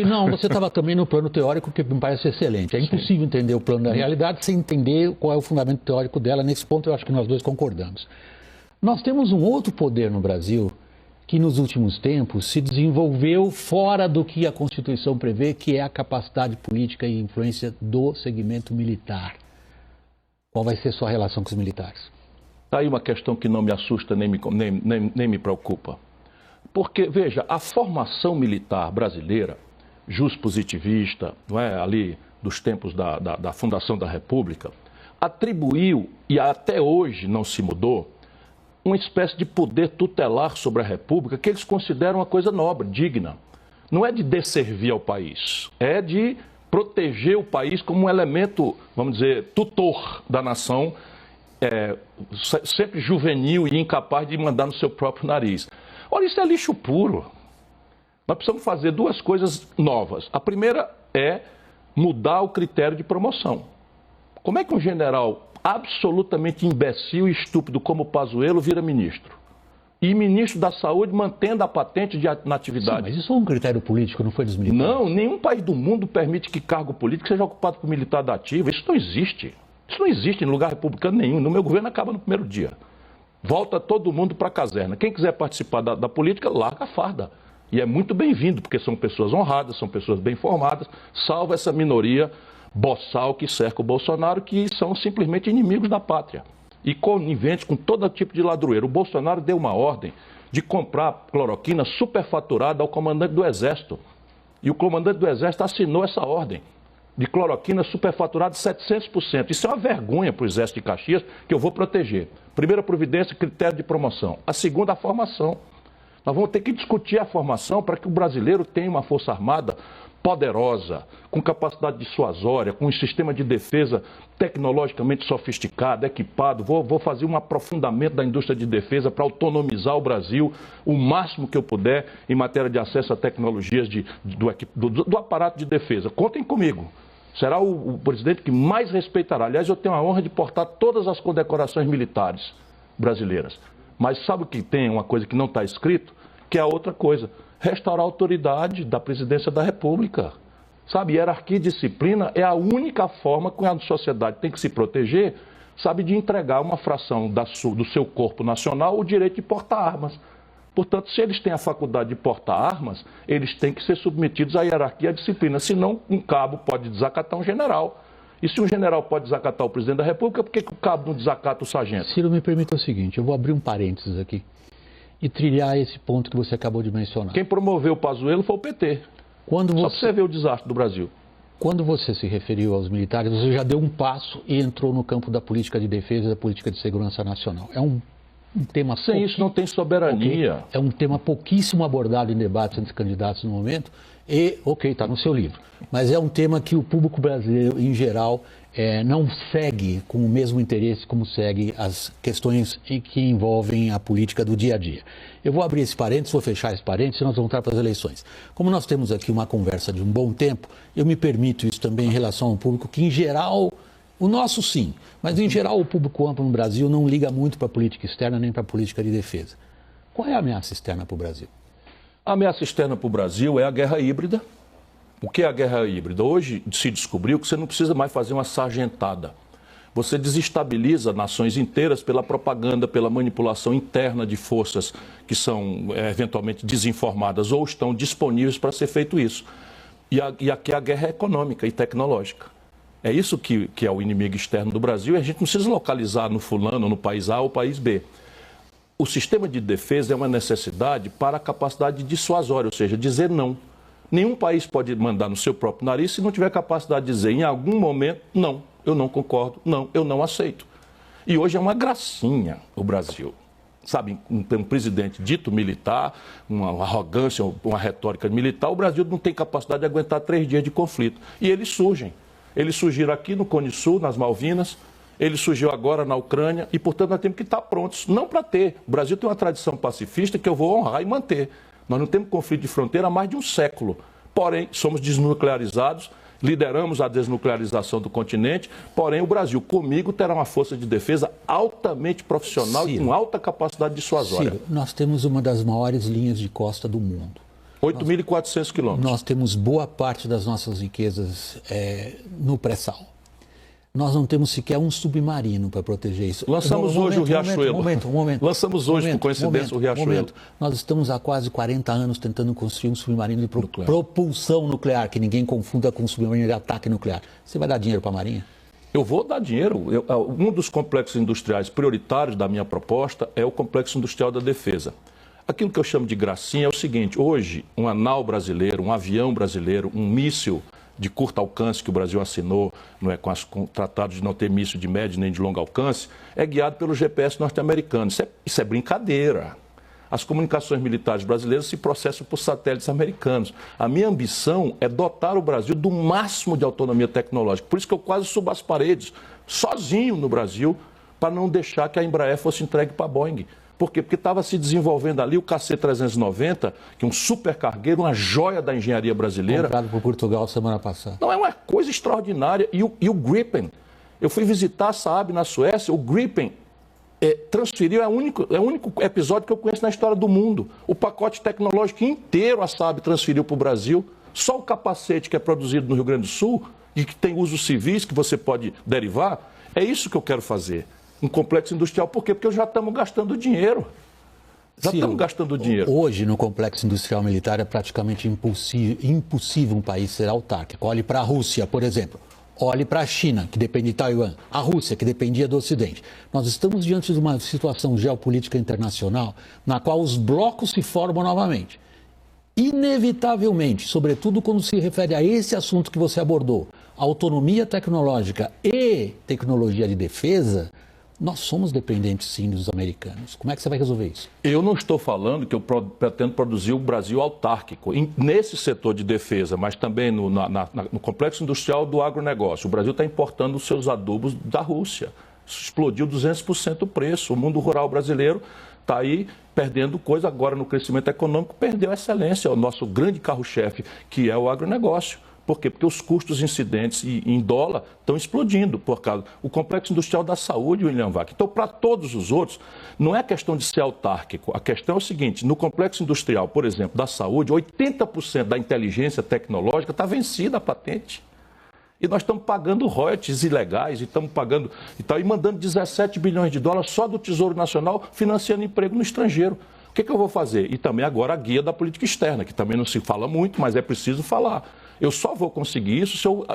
Não, você estava também no plano teórico, que me parece excelente. É impossível entender o plano da realidade sem entender qual é o fundamento teórico dela. Nesse ponto, eu acho que nós dois concordamos. Nós temos um outro poder no Brasil que, nos últimos tempos, se desenvolveu fora do que a Constituição prevê, que é a capacidade política e influência do segmento militar. Qual vai ser sua relação com os militares? Está aí uma questão que não me assusta nem me preocupa. Porque, veja, a formação militar brasileira, juspositivista, não é, ali dos tempos da fundação da República, atribuiu, e até hoje não se mudou, uma espécie de poder tutelar sobre a República que eles consideram uma coisa nobre, digna. Não é de desservir ao país, é de proteger o país como um elemento, vamos dizer, tutor da nação, sempre juvenil e incapaz de mandar no seu próprio nariz. Olha, isso é lixo puro. Nós precisamos fazer duas coisas novas. A primeira é mudar o critério de promoção. Como é que um general absolutamente imbecil e estúpido como Pazuello vira ministro? E ministro da Saúde mantendo a patente na atividade. Sim, mas isso é um critério político, não foi dos militares? Não, nenhum país do mundo permite que cargo político seja ocupado por militar da ativa. Isso não existe. Isso não existe em lugar republicano nenhum. No meu governo acaba no primeiro dia. Volta todo mundo para a caserna. Quem quiser participar da política, larga a farda. E é muito bem-vindo, porque são pessoas honradas, são pessoas bem formadas, salvo essa minoria boçal que cerca o Bolsonaro, que são simplesmente inimigos da pátria e coniventes com todo tipo de ladroeiro. O Bolsonaro deu uma ordem de comprar cloroquina superfaturada ao comandante do Exército. E o comandante do Exército assinou essa ordem de cloroquina superfaturada de 700%. Isso é uma vergonha para o Exército de Caxias, que eu vou proteger. Primeira providência, critério de promoção. A segunda, a formação. Nós vamos ter que discutir a formação para que o brasileiro tenha uma força armada poderosa, com capacidade dissuasória, com um sistema de defesa tecnologicamente sofisticado, equipado. Vou fazer um aprofundamento da indústria de defesa para autonomizar o Brasil o máximo que eu puder em matéria de acesso a tecnologias do aparato de defesa. Contem comigo. Será o presidente que mais respeitará. Aliás, eu tenho a honra de portar todas as condecorações militares brasileiras. Mas sabe o que tem, uma coisa que não está escrito? Que é a outra coisa. Restaurar a autoridade da presidência da República. Sabe, hierarquia e disciplina é a única forma que a sociedade tem que se proteger, sabe, de entregar uma fração do seu corpo nacional o direito de portar armas. Portanto, se eles têm a faculdade de portar armas, eles têm que ser submetidos à hierarquia e à disciplina. Senão, um cabo pode desacatar um general. E se um general pode desacatar o presidente da República, por que o cabo não desacata o sargento? Ciro, me permita o seguinte, eu vou abrir um parênteses aqui e trilhar esse ponto que você acabou de mencionar. Quem promoveu o Pazuello foi o PT. Só para você ver o desastre do Brasil. Quando você se referiu aos militares, você já deu um passo e entrou no campo da política de defesa e da política de segurança nacional. É um tema... Sem isso não tem soberania. É um tema pouquíssimo abordado em debates entre candidatos no momento e, está no seu livro. Mas é um tema que o público brasileiro, em geral, não segue com o mesmo interesse como segue as questões que envolvem a política do dia a dia. Eu vou abrir esse parênteses, vou fechar esse parênteses e nós vamos voltar para as eleições. Como nós temos aqui uma conversa de um bom tempo, eu me permito isso também em relação ao público que, em geral, o nosso sim, mas em geral o público amplo no Brasil não liga muito para a política externa nem para a política de defesa. Qual é a ameaça externa para o Brasil? A ameaça externa para o Brasil é a guerra híbrida. O que é a guerra híbrida? Hoje se descobriu que você não precisa mais fazer uma sargentada. Você desestabiliza nações inteiras pela propaganda, pela manipulação interna de forças que são eventualmente desinformadas ou estão disponíveis para ser feito isso. E aqui a guerra é econômica e tecnológica. É isso que é o inimigo externo do Brasil e a gente não precisa localizar no fulano, no país A ou país B. O sistema de defesa é uma necessidade para a capacidade dissuasória, ou seja, dizer não. Nenhum país pode mandar no seu próprio nariz se não tiver capacidade de dizer em algum momento, não, eu não concordo, não, eu não aceito. E hoje é uma gracinha o Brasil. Sabe, um presidente dito militar, uma arrogância, uma retórica militar, o Brasil não tem capacidade de aguentar 3 dias de conflito. E eles surgem. Eles surgiram aqui no Cone Sul, nas Malvinas, ele surgiu agora na Ucrânia e, portanto, nós temos que estar prontos, não para ter. O Brasil tem uma tradição pacifista que eu vou honrar e manter. Nós não temos conflito de fronteira há mais de um século. Porém, somos desnuclearizados, lideramos a desnuclearização do continente, porém o Brasil, comigo, terá uma força de defesa altamente profissional e com alta capacidade dissuasória. Ciro, nós temos uma das maiores linhas de costa do mundo. 8.400 quilômetros. Nós temos boa parte das nossas riquezas no pré-sal. Nós não temos sequer um submarino para proteger isso. Lançamos hoje o Riachuelo. Lançamos hoje, por coincidência, o Riachuelo. Nós estamos há quase 40 anos tentando construir um submarino de propulsão nuclear, que ninguém confunda com um submarino de ataque nuclear. Você vai dar dinheiro para a Marinha? Eu vou dar dinheiro. Um dos complexos industriais prioritários da minha proposta é o complexo industrial da defesa. Aquilo que eu chamo de gracinha é o seguinte: hoje, um anal brasileiro, um avião brasileiro, um míssil de curto alcance que o Brasil assinou, não é, com o tratado de não ter míssil de médio nem de longo alcance, é guiado pelo GPS norte-americano. Isso é brincadeira. As comunicações militares brasileiras se processam por satélites americanos. A minha ambição é dotar o Brasil do máximo de autonomia tecnológica. Por isso que eu quase subo as paredes, sozinho no Brasil, para não deixar que a Embraer fosse entregue para a Boeing. Por quê? Porque estava se desenvolvendo ali o KC-390, que é um super cargueiro, uma joia da engenharia brasileira. Comprado por Portugal semana passada. Não, é uma coisa extraordinária. E o Gripen, eu fui visitar a Saab na Suécia, o Gripen transferiu, é o único episódio que eu conheço na história do mundo. O pacote tecnológico inteiro a Saab transferiu para o Brasil. Só o capacete que é produzido no Rio Grande do Sul e que tem usos civis que você pode derivar, é isso que eu quero fazer. Um complexo industrial. Por quê? Porque já estamos gastando dinheiro. Estamos gastando dinheiro. Hoje, no complexo industrial militar, é praticamente impossível um país ser autárquico. Olhe para a Rússia, por exemplo. Olhe para a China, que depende de Taiwan, a Rússia, que dependia do Ocidente. Nós estamos diante de uma situação geopolítica internacional na qual os blocos se formam novamente. Inevitavelmente, sobretudo quando se refere a esse assunto que você abordou, autonomia tecnológica e tecnologia de defesa, nós somos dependentes sim dos americanos. Como é que você vai resolver isso? Eu não estou falando que eu pretendo produzir o Brasil autárquico nesse setor de defesa, mas também no complexo industrial do agronegócio. O Brasil está importando os seus adubos da Rússia. Explodiu 200% o preço. O mundo rural brasileiro está aí perdendo coisa agora no crescimento econômico, perdeu a excelência, o nosso grande carro-chefe, que é o agronegócio. Por quê? Porque os custos incidentes em dólar estão explodindo por causa do complexo industrial da saúde, William Vac. Então, para todos os outros, não é questão de ser autárquico. A questão é o seguinte, no complexo industrial, por exemplo, da saúde, 80% da inteligência tecnológica está vencida a patente. E nós estamos pagando royalties ilegais, e estamos pagando e mandando 17 bilhões de dólares só do Tesouro Nacional financiando emprego no estrangeiro. O que eu vou fazer? E também agora a guia da política externa, que também não se fala muito, mas é preciso falar. Eu só vou conseguir isso se eu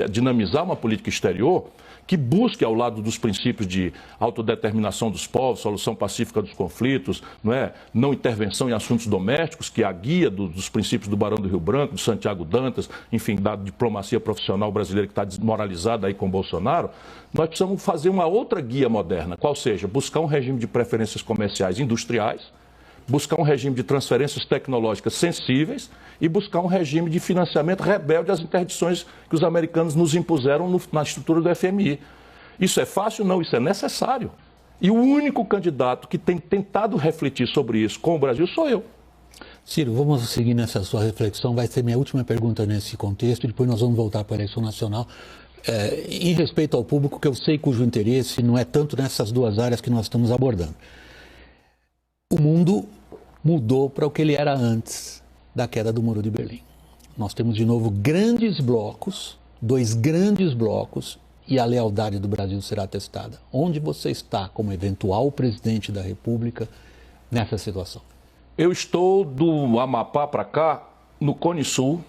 dinamizar uma política exterior que busque, ao lado dos princípios de autodeterminação dos povos, solução pacífica dos conflitos, não intervenção em assuntos domésticos, que é a guia dos princípios do Barão do Rio Branco, de Santiago Dantas, enfim, da diplomacia profissional brasileira que está desmoralizada aí com o Bolsonaro. Nós precisamos fazer uma outra guia moderna, qual seja buscar um regime de preferências comerciais industriais, buscar um regime de transferências tecnológicas sensíveis e buscar um regime de financiamento rebelde às interdições que os americanos nos impuseram na estrutura do FMI. Isso é fácil? Não, isso é necessário. E o único candidato que tem tentado refletir sobre isso com o Brasil sou eu. Ciro, vamos seguir nessa sua reflexão. Vai ser minha última pergunta nesse contexto e depois nós vamos voltar para a eleição nacional. Em respeito ao público, que eu sei cujo interesse não é tanto nessas duas áreas que nós estamos abordando. O mundo mudou para o que ele era antes da queda do Muro de Berlim. Nós temos de novo grandes blocos, dois grandes blocos, e a lealdade do Brasil será testada. Onde você está como eventual presidente da República nessa situação? Eu estou do Amapá para cá, no Cone Sul.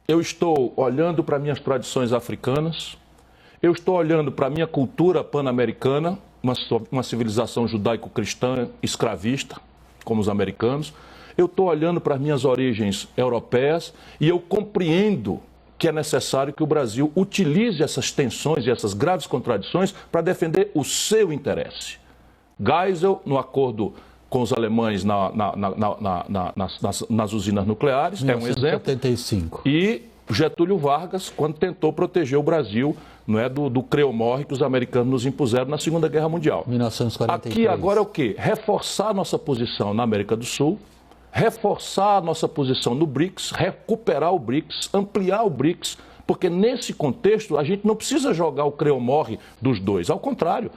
Eu estou olhando para minhas tradições africanas. Eu estou olhando para a minha cultura pan-americana, uma civilização judaico-cristã escravista, como os americanos. Eu estou olhando para as minhas origens europeias e eu compreendo que é necessário que o Brasil utilize essas tensões e essas graves contradições para defender o seu interesse. Geisel, no acordo com os alemães nas usinas nucleares, 1975. É um exemplo. E Getúlio Vargas, quando tentou proteger o Brasil do creu-morre que os americanos nos impuseram na Segunda Guerra Mundial. 1943. Aqui agora é o quê? Reforçar nossa posição na América do Sul, reforçar a nossa posição no BRICS, recuperar o BRICS, ampliar o BRICS, porque nesse contexto a gente não precisa jogar o creu-morre dos dois. Ao contrário,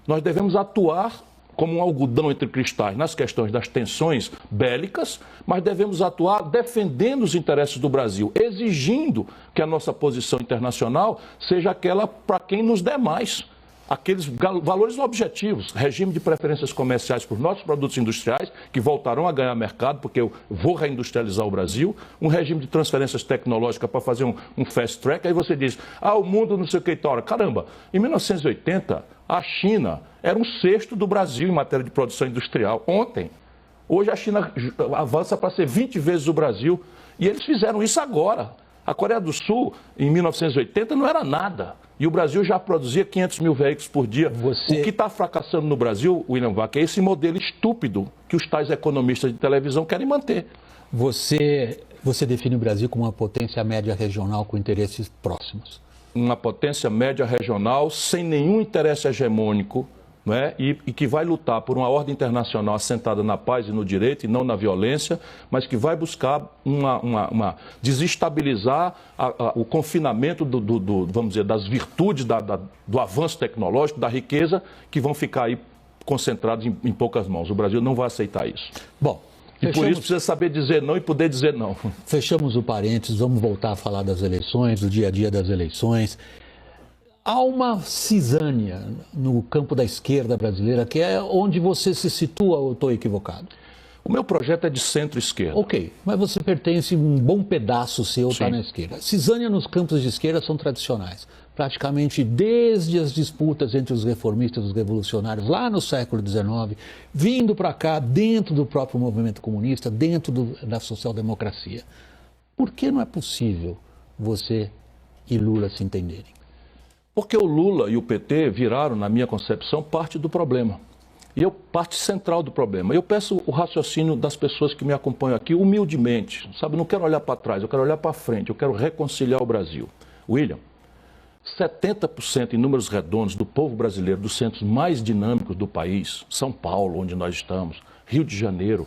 nós devemos atuar como um algodão entre cristais nas questões das tensões bélicas, mas devemos atuar defendendo os interesses do Brasil, exigindo que a nossa posição internacional seja aquela para quem nos der mais. Aqueles valores objetivos, regime de preferências comerciais para os nossos produtos industriais, que voltarão a ganhar mercado, porque eu vou reindustrializar o Brasil, um regime de transferências tecnológicas para fazer um fast track, aí você diz, o mundo não sei o que e tal. Caramba, em 1980, a China era um sexto do Brasil em matéria de produção industrial. Ontem, hoje a China avança para ser 20 vezes o Brasil, e eles fizeram isso agora. A Coreia do Sul, em 1980, não era nada. E o Brasil já produzia 500 mil veículos por dia. O que está fracassando no Brasil, William Vac, é esse modelo estúpido que os tais economistas de televisão querem manter. Você define o Brasil como uma potência média regional com interesses próximos. Uma potência média regional sem nenhum interesse hegemônico, e que vai lutar por uma ordem internacional assentada na paz e no direito e não na violência, mas que vai buscar desestabilizar o confinamento vamos dizer, das virtudes do avanço tecnológico, da riqueza, que vão ficar aí concentrados em poucas mãos. O Brasil não vai aceitar isso. Bom, e por isso precisa saber dizer não e poder dizer não. Fechamos o parênteses, vamos voltar a falar das eleições, do dia a dia das eleições. Há uma cisânia no campo da esquerda brasileira, que é onde você se situa, ou estou equivocado? O meu projeto é de centro-esquerda. Ok, mas você pertence, um bom pedaço seu está na esquerda. Cisânia nos campos de esquerda são tradicionais. Praticamente desde as disputas entre os reformistas e os revolucionários, lá no século XIX, vindo para cá, dentro do próprio movimento comunista, dentro da social-democracia. Por que não é possível você e Lula se entenderem? Porque o Lula e o PT viraram, na minha concepção, parte do problema. E eu, parte central do problema. Eu peço o raciocínio das pessoas que me acompanham aqui humildemente, sabe? Não quero olhar para trás, eu quero olhar para frente, eu quero reconciliar o Brasil. William, 70% em números redondos do povo brasileiro, dos centros mais dinâmicos do país, São Paulo, onde nós estamos, Rio de Janeiro,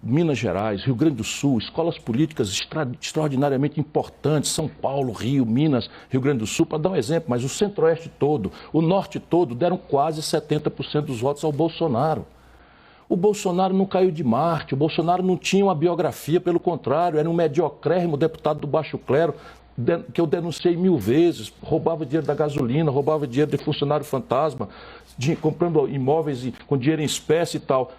Minas Gerais, Rio Grande do Sul, escolas políticas extraordinariamente importantes, São Paulo, Rio, Minas, Rio Grande do Sul, para dar um exemplo, mas o centro-oeste todo, o norte todo, deram quase 70% dos votos ao Bolsonaro. O Bolsonaro não caiu de Marte, o Bolsonaro não tinha uma biografia, pelo contrário, era um mediocrérrimo deputado do baixo clero, que eu denunciei 1000 vezes, roubava dinheiro da gasolina, roubava dinheiro de funcionário fantasma, comprando imóveis com dinheiro em espécie e tal.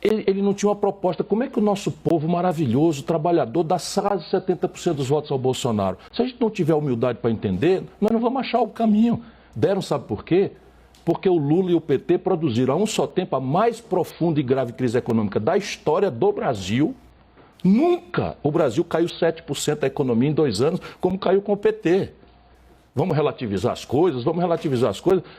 Ele não tinha uma proposta. Como é que o nosso povo maravilhoso, trabalhador, dá quase 70% dos votos ao Bolsonaro? Se a gente não tiver humildade para entender, nós não vamos achar o caminho. Deram, sabe por quê? Porque o Lula e o PT produziram a um só tempo a mais profunda e grave crise econômica da história do Brasil. Nunca o Brasil caiu 7% da economia em 2 anos, como caiu com o PT. Vamos relativizar as coisas,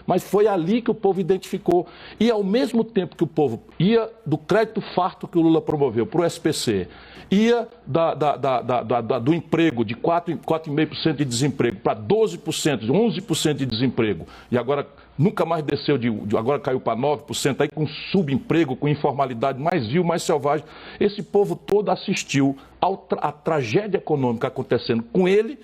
mas foi ali que o povo identificou. E ao mesmo tempo que o povo ia do crédito farto que o Lula promoveu para o SPC, ia do emprego de 4,5% de desemprego para 12%, 11% de desemprego, e agora nunca mais desceu, agora caiu para 9%, aí com subemprego, com informalidade mais vil, mais selvagem. Esse povo todo assistiu à tragédia econômica acontecendo com ele,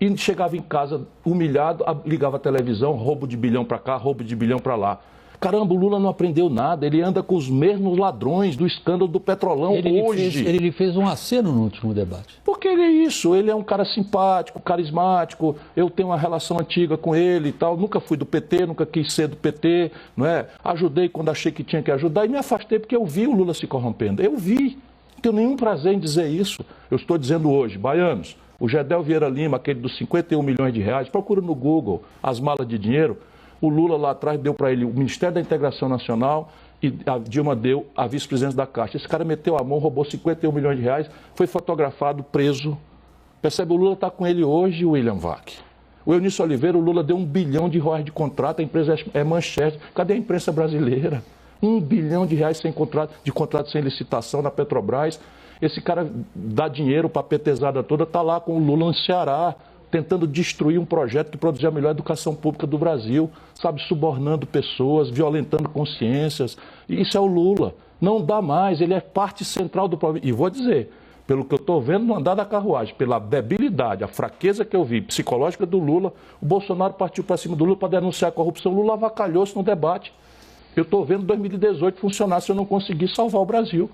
e chegava em casa humilhado, ligava a televisão, roubo de bilhão para cá, roubo de bilhão para lá. Caramba, o Lula não aprendeu nada, ele anda com os mesmos ladrões do escândalo do Petrolão hoje. Ele fez um aceno no último debate. Porque ele é isso, ele é um cara simpático, carismático, eu tenho uma relação antiga com ele e tal, nunca fui do PT, nunca quis ser do PT, não é? Ajudei quando achei que tinha que ajudar e me afastei porque eu vi o Lula se corrompendo, eu vi. Não tenho nenhum prazer em dizer isso. Eu estou dizendo hoje, baianos, o Gedel Vieira Lima, aquele dos 51 milhões de reais, procura no Google as malas de dinheiro. O Lula lá atrás deu para ele o Ministério da Integração Nacional e a Dilma deu a vice-presidência da Caixa. Esse cara meteu a mão, roubou 51 milhões de reais, foi fotografado, preso. Percebe, o Lula está com ele hoje, William Vac. O Eunício Oliveira, o Lula deu R$1 bilhão de contrato, a empresa é Manchete. Cadê a imprensa brasileira? R$1 bilhão sem contrato sem licitação na Petrobras. Esse cara dá dinheiro para a petezada toda, está lá com o Lula no Ceará, tentando destruir um projeto que produzia a melhor educação pública do Brasil, sabe, subornando pessoas, violentando consciências. E isso é o Lula. Não dá mais, ele é parte central do problema. E vou dizer, pelo que eu estou vendo no andar da carruagem, pela debilidade, a fraqueza que eu vi psicológica do Lula, o Bolsonaro partiu para cima do Lula para denunciar a corrupção. O Lula avacalhou-se no debate. Eu estou vendo 2018 funcionar se eu não conseguir salvar o Brasil.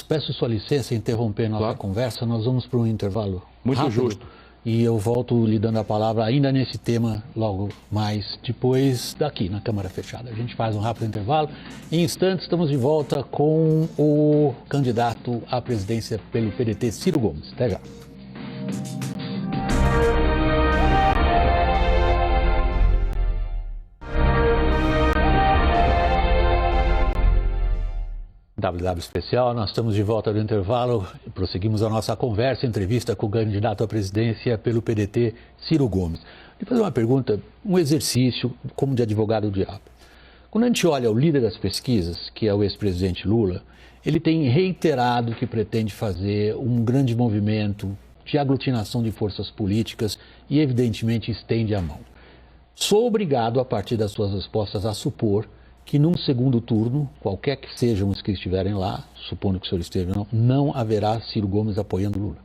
Peço sua licença interromper nossa conversa, nós vamos para um intervalo muito rápido, justo. E eu volto lhe dando a palavra ainda nesse tema logo mais depois daqui na Câmara Fechada. A gente faz um rápido intervalo. Em instantes estamos de volta com o candidato à presidência pelo PDT, Ciro Gomes. Até já. WW Especial, nós estamos de volta do intervalo, prosseguimos a nossa conversa, entrevista com o candidato à presidência pelo PDT, Ciro Gomes. Vou fazer uma pergunta, um exercício como de advogado do diabo. Quando a gente olha o líder das pesquisas, que é o ex-presidente Lula, ele tem reiterado que pretende fazer um grande movimento de aglutinação de forças políticas e, evidentemente, estende a mão. Sou obrigado, a partir das suas respostas, a supor que num segundo turno, qualquer que sejam os que estiverem lá, supondo que o senhor esteja ou não haverá Ciro Gomes apoiando Lula.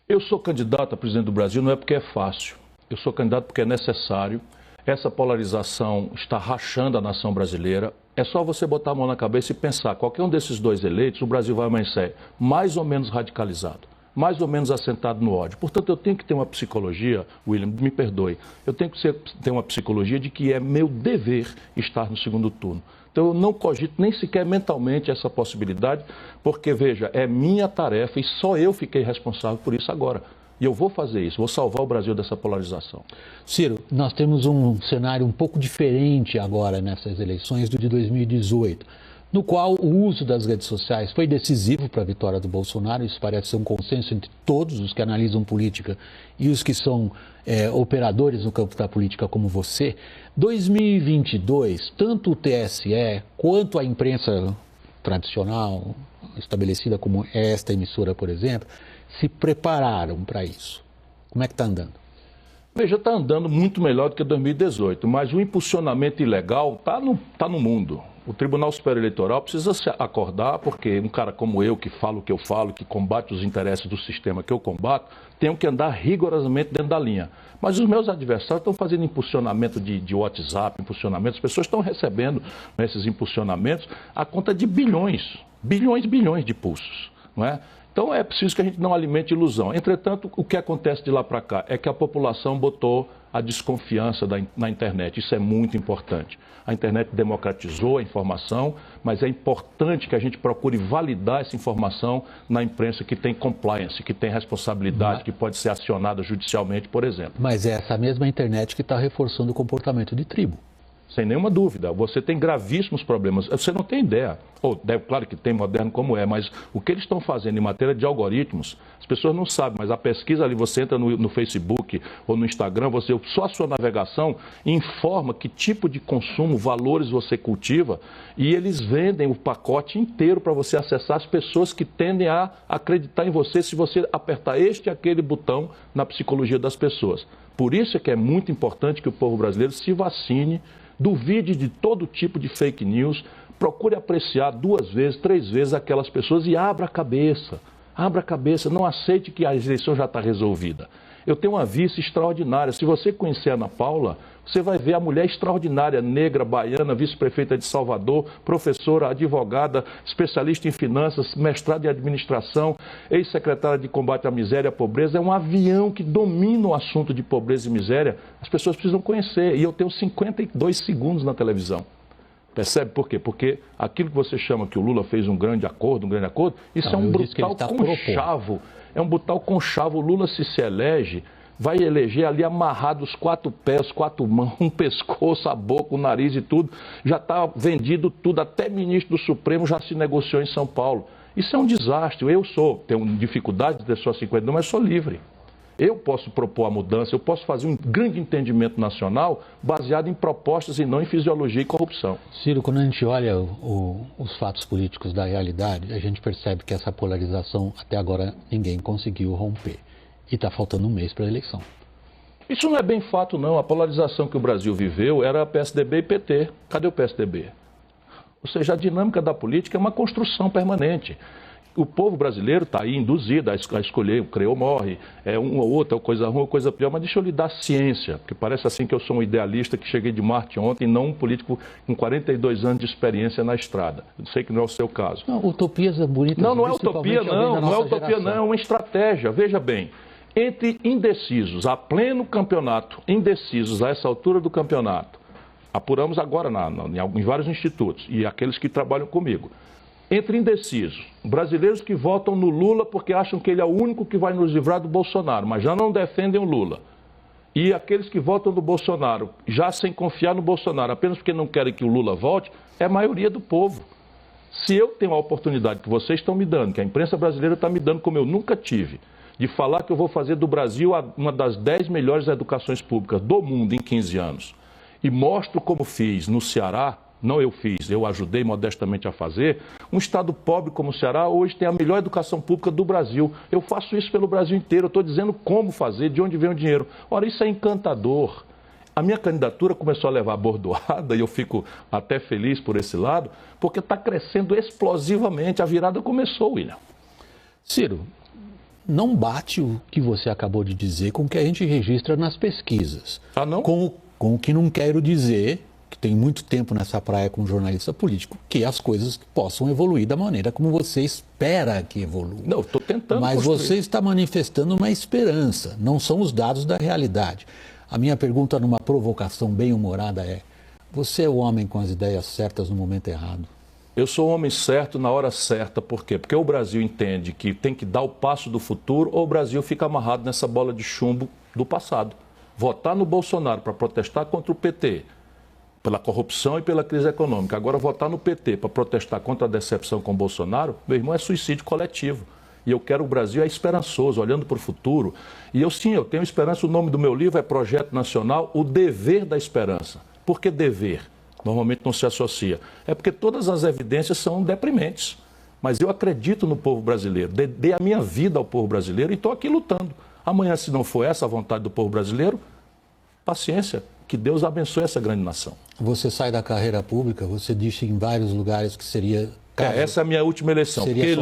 Eu sou candidato a presidente do Brasil não é porque é fácil, eu sou candidato porque é necessário. Essa polarização está rachando a nação brasileira. É só você botar a mão na cabeça e pensar, qualquer um desses dois eleitos, o Brasil vai amanhecer mais ou menos radicalizado, mais ou menos assentado no ódio. Portanto, eu tenho que ter uma psicologia, William, me perdoe, eu tenho que ter uma psicologia de que é meu dever estar no segundo turno. Então eu não cogito nem sequer mentalmente essa possibilidade, porque, veja, é minha tarefa e só eu fiquei responsável por isso agora. E eu vou fazer isso, vou salvar o Brasil dessa polarização. Ciro, nós temos um cenário um pouco diferente agora nessas eleições do de 2018, no qual o uso das redes sociais foi decisivo para a vitória do Bolsonaro. Isso parece ser um consenso entre todos os que analisam política e os que são operadores no campo da política como você. 2022, tanto o TSE quanto a imprensa tradicional, estabelecida como esta emissora, por exemplo, se prepararam para isso. Como é que está andando? Veja, está andando muito melhor do que 2018, mas o impulsionamento ilegal está no mundo. O Tribunal Superior Eleitoral precisa se acordar, porque um cara como eu, que fala o que eu falo, que combate os interesses do sistema que eu combato, tenho que andar rigorosamente dentro da linha. Mas os meus adversários estão fazendo impulsionamento de WhatsApp, impulsionamento, as pessoas estão recebendo esses impulsionamentos a conta de bilhões de pulsos, não é? Então é preciso que a gente não alimente ilusão. Entretanto, o que acontece de lá para cá é que a população botou a desconfiança na internet. Isso é muito importante. A internet democratizou a informação, mas é importante que a gente procure validar essa informação na imprensa que tem compliance, que tem responsabilidade, que pode ser acionada judicialmente, por exemplo. Mas é essa mesma internet que está reforçando o comportamento de tribo. Sem nenhuma dúvida, você tem gravíssimos problemas. Você não tem ideia, claro que tem moderno como é, mas o que eles estão fazendo em matéria de algoritmos, as pessoas não sabem, mas a pesquisa ali, você entra no Facebook ou no Instagram, só a sua navegação informa que tipo de consumo, valores você cultiva, e eles vendem o pacote inteiro para você acessar as pessoas que tendem a acreditar em você se você apertar este e aquele botão na psicologia das pessoas. Por isso é que é muito importante que o povo brasileiro se vacine, duvide de todo tipo de fake news, procure apreciar 2 vezes, 3 vezes aquelas pessoas e abra a cabeça, não aceite que a eleição já está resolvida. Eu tenho uma vice extraordinária, se você conhecer a Ana Paula, você vai ver a mulher extraordinária, negra, baiana, vice-prefeita de Salvador, professora, advogada, especialista em finanças, mestrada em administração, ex-secretária de combate à miséria e à pobreza. É um avião que domina o assunto de pobreza e miséria. As pessoas precisam conhecer. E eu tenho 52 segundos na televisão. Percebe por quê? Porque aquilo que você chama que o Lula fez um grande acordo, isso é um brutal conchavo. É um brutal conchavo. O Lula, se elege, vai eleger ali amarrado os 4 pés, 4 mãos, um pescoço, a boca, o nariz e tudo. Já está vendido tudo, até ministro do Supremo já se negociou em São Paulo. Isso é um desastre. Tenho dificuldade de ter só 52, mas sou livre. Eu posso propor a mudança, eu posso fazer um grande entendimento nacional baseado em propostas e não em fisiologia e corrupção. Ciro, quando a gente olha os fatos políticos da realidade, a gente percebe que essa polarização até agora ninguém conseguiu romper. E está faltando um mês para a eleição. Isso não é bem fato, não. A polarização que o Brasil viveu era PSDB e PT. Cadê o PSDB? Ou seja, a dinâmica da política é uma construção permanente. O povo brasileiro está aí induzido a escolher o crê ou morre, uma ou outra, coisa ruim ou coisa pior, mas deixa eu lhe dar ciência, porque parece assim que eu sou um idealista que cheguei de Marte ontem, não um político com 42 anos de experiência na estrada. Eu sei que não é o seu caso. Não, utopias bonitas. Não é utopia, não é utopia, não, é uma estratégia. Veja bem, entre indecisos a pleno campeonato, indecisos a essa altura do campeonato, apuramos agora em vários institutos e aqueles que trabalham comigo. Entre indecisos, brasileiros que votam no Lula porque acham que ele é o único que vai nos livrar do Bolsonaro, mas já não defendem o Lula. E aqueles que votam no Bolsonaro, já sem confiar no Bolsonaro, apenas porque não querem que o Lula volte, é a maioria do povo. Se eu tenho a oportunidade que vocês estão me dando, que a imprensa brasileira está me dando como eu nunca tive, de falar que eu vou fazer do Brasil uma das 10 melhores educações públicas do mundo em 15 anos, e mostro como fiz no Ceará, não eu fiz, eu ajudei modestamente a fazer, um estado pobre como o Ceará hoje tem a melhor educação pública do Brasil. Eu faço isso pelo Brasil inteiro, eu estou dizendo como fazer, de onde vem o dinheiro. Ora, isso é encantador. A minha candidatura começou a levar bordoada e eu fico até feliz por esse lado, porque está crescendo explosivamente. A virada começou, William. Ciro, não bate o que você acabou de dizer com o que a gente registra nas pesquisas. Ah, não? Com o que não quero dizer, que tem muito tempo nessa praia como jornalista político, que as coisas possam evoluir da maneira como você espera que evolua. Não, estou tentando Mas construir. você está manifestando uma esperança, não são os dados da realidade. A minha pergunta, numa provocação bem humorada, é: Você é o homem com as ideias certas no momento errado. Eu sou o homem certo na hora certa. Por quê? Porque o Brasil entende que tem que dar o passo do futuro ou o Brasil fica amarrado nessa bola de chumbo do passado. Votar no Bolsonaro para protestar contra o PT, pela corrupção e pela crise econômica. Agora, votar no PT para protestar contra a decepção com o Bolsonaro, meu irmão, é suicídio coletivo. E eu quero o Brasil esperançoso, olhando para o futuro. E eu tenho esperança. O nome do meu livro é Projeto Nacional, O Dever da Esperança. Por que dever? Normalmente não se associa. É porque todas as evidências são deprimentes. Mas eu acredito no povo brasileiro, dei a minha vida ao povo brasileiro e estou aqui lutando. Amanhã, se não for essa a vontade do povo brasileiro, paciência, que Deus abençoe essa grande nação. Você sai da carreira pública, você disse em vários lugares que seria... Essa é a minha última eleição. Porque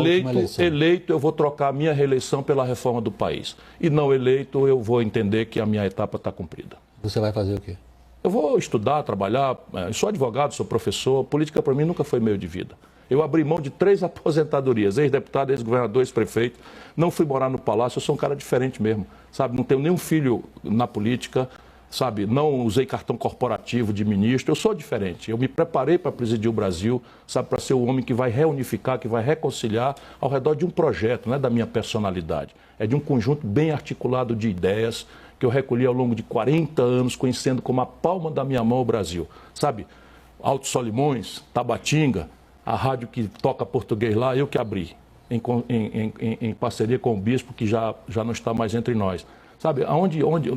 eleito, eu vou trocar a minha reeleição pela reforma do país. E não eleito, eu vou entender que a minha etapa está cumprida. Você vai fazer o quê? Eu vou estudar, trabalhar, sou advogado, sou professor, política para mim nunca foi meio de vida. Eu abri mão de 3 aposentadorias, ex-deputado, ex-governador, ex-prefeito, não fui morar no palácio, eu sou um cara diferente mesmo, sabe? Não tenho nenhum filho na política, sabe? Não usei cartão corporativo de ministro, eu sou diferente. Eu me preparei para presidir o Brasil, sabe? Para ser o homem que vai reunificar, que vai reconciliar ao redor de um projeto, não é da minha personalidade. É de um conjunto bem articulado de ideias que eu recolhi ao longo de 40 anos, conhecendo como a palma da minha mão o Brasil. Sabe? Alto Solimões, Tabatinga, a rádio que toca português lá, eu que abri, em parceria com o bispo, que já não está mais entre nós. Sabe,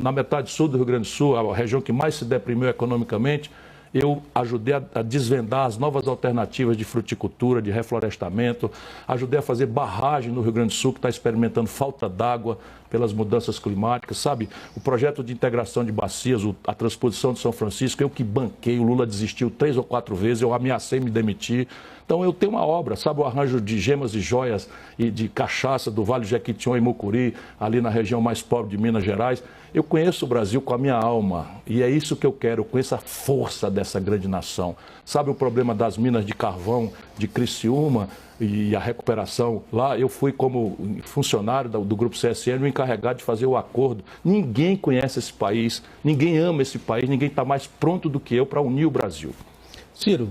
na metade sul do Rio Grande do Sul, a região que mais se deprimiu economicamente, eu ajudei a desvendar as novas alternativas de fruticultura, de reflorestamento, ajudei a fazer barragem no Rio Grande do Sul, que está experimentando falta d'água pelas mudanças climáticas, sabe? O projeto de integração de bacias, a transposição de São Francisco, eu que banquei, o Lula desistiu 3 ou 4 vezes, eu ameacei me demitir. Então eu tenho uma obra, sabe, o arranjo de gemas e joias e de cachaça do Vale do Jequitinhonha e Mucuri, ali na região mais pobre de Minas Gerais. Eu conheço o Brasil com a minha alma e é isso que eu quero, eu conheço a força dessa grande nação. Sabe o problema das minas de carvão de Criciúma e a recuperação lá? Eu fui como funcionário do Grupo CSN o encarregado de fazer o acordo. Ninguém conhece esse país, ninguém ama esse país, ninguém está mais pronto do que eu para unir o Brasil. Ciro,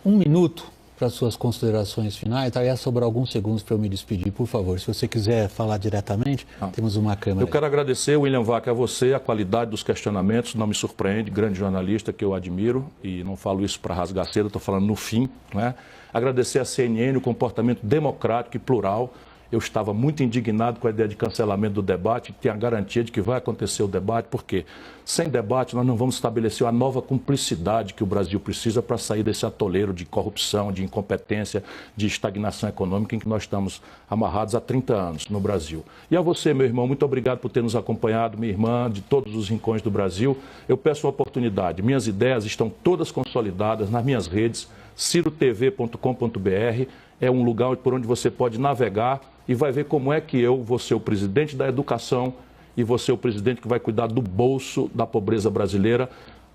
1 minuto para as suas considerações finais, aí sobrar alguns segundos para eu me despedir, por favor. Se você quiser falar diretamente, temos uma câmera. Eu quero agradecer, William Vac, a você, a qualidade dos questionamentos, não me surpreende, grande jornalista que eu admiro, e não falo isso para rasgar cedo, estou falando no fim, né? Agradecer a CNN, o comportamento democrático e plural. Eu estava muito indignado com a ideia de cancelamento do debate, tem a garantia de que vai acontecer o debate, porque sem debate nós não vamos estabelecer a nova cumplicidade que o Brasil precisa para sair desse atoleiro de corrupção, de incompetência, de estagnação econômica em que nós estamos amarrados há 30 anos no Brasil. E a você, meu irmão, muito obrigado por ter nos acompanhado, minha irmã, de todos os rincões do Brasil. Eu peço uma oportunidade, minhas ideias estão todas consolidadas nas minhas redes, cirotv.com.br, é um lugar por onde você pode navegar e vai ver como é que eu vou ser o presidente da educação e vou ser o presidente que vai cuidar do bolso da pobreza brasileira,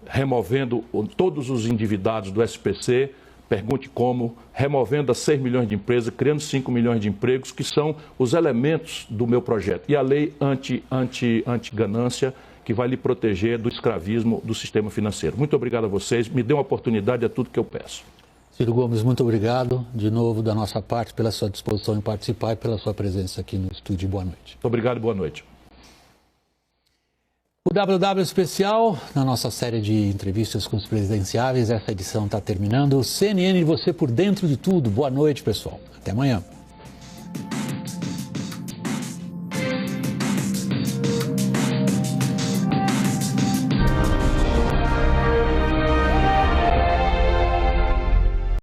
removendo todos os endividados do SPC, pergunte como, removendo as 6 milhões de empresas, criando 5 milhões de empregos, que são os elementos do meu projeto. E a lei anti-ganância, que vai lhe proteger do escravismo do sistema financeiro. Muito obrigado a vocês, me dê uma oportunidade, é tudo que eu peço. Ciro Gomes, muito obrigado de novo da nossa parte pela sua disposição em participar e pela sua presença aqui no estúdio. Boa noite. Muito obrigado e boa noite. O WW especial, na nossa série de entrevistas com os presidenciáveis, essa edição está terminando. CNN, você por dentro de tudo. Boa noite, pessoal. Até amanhã.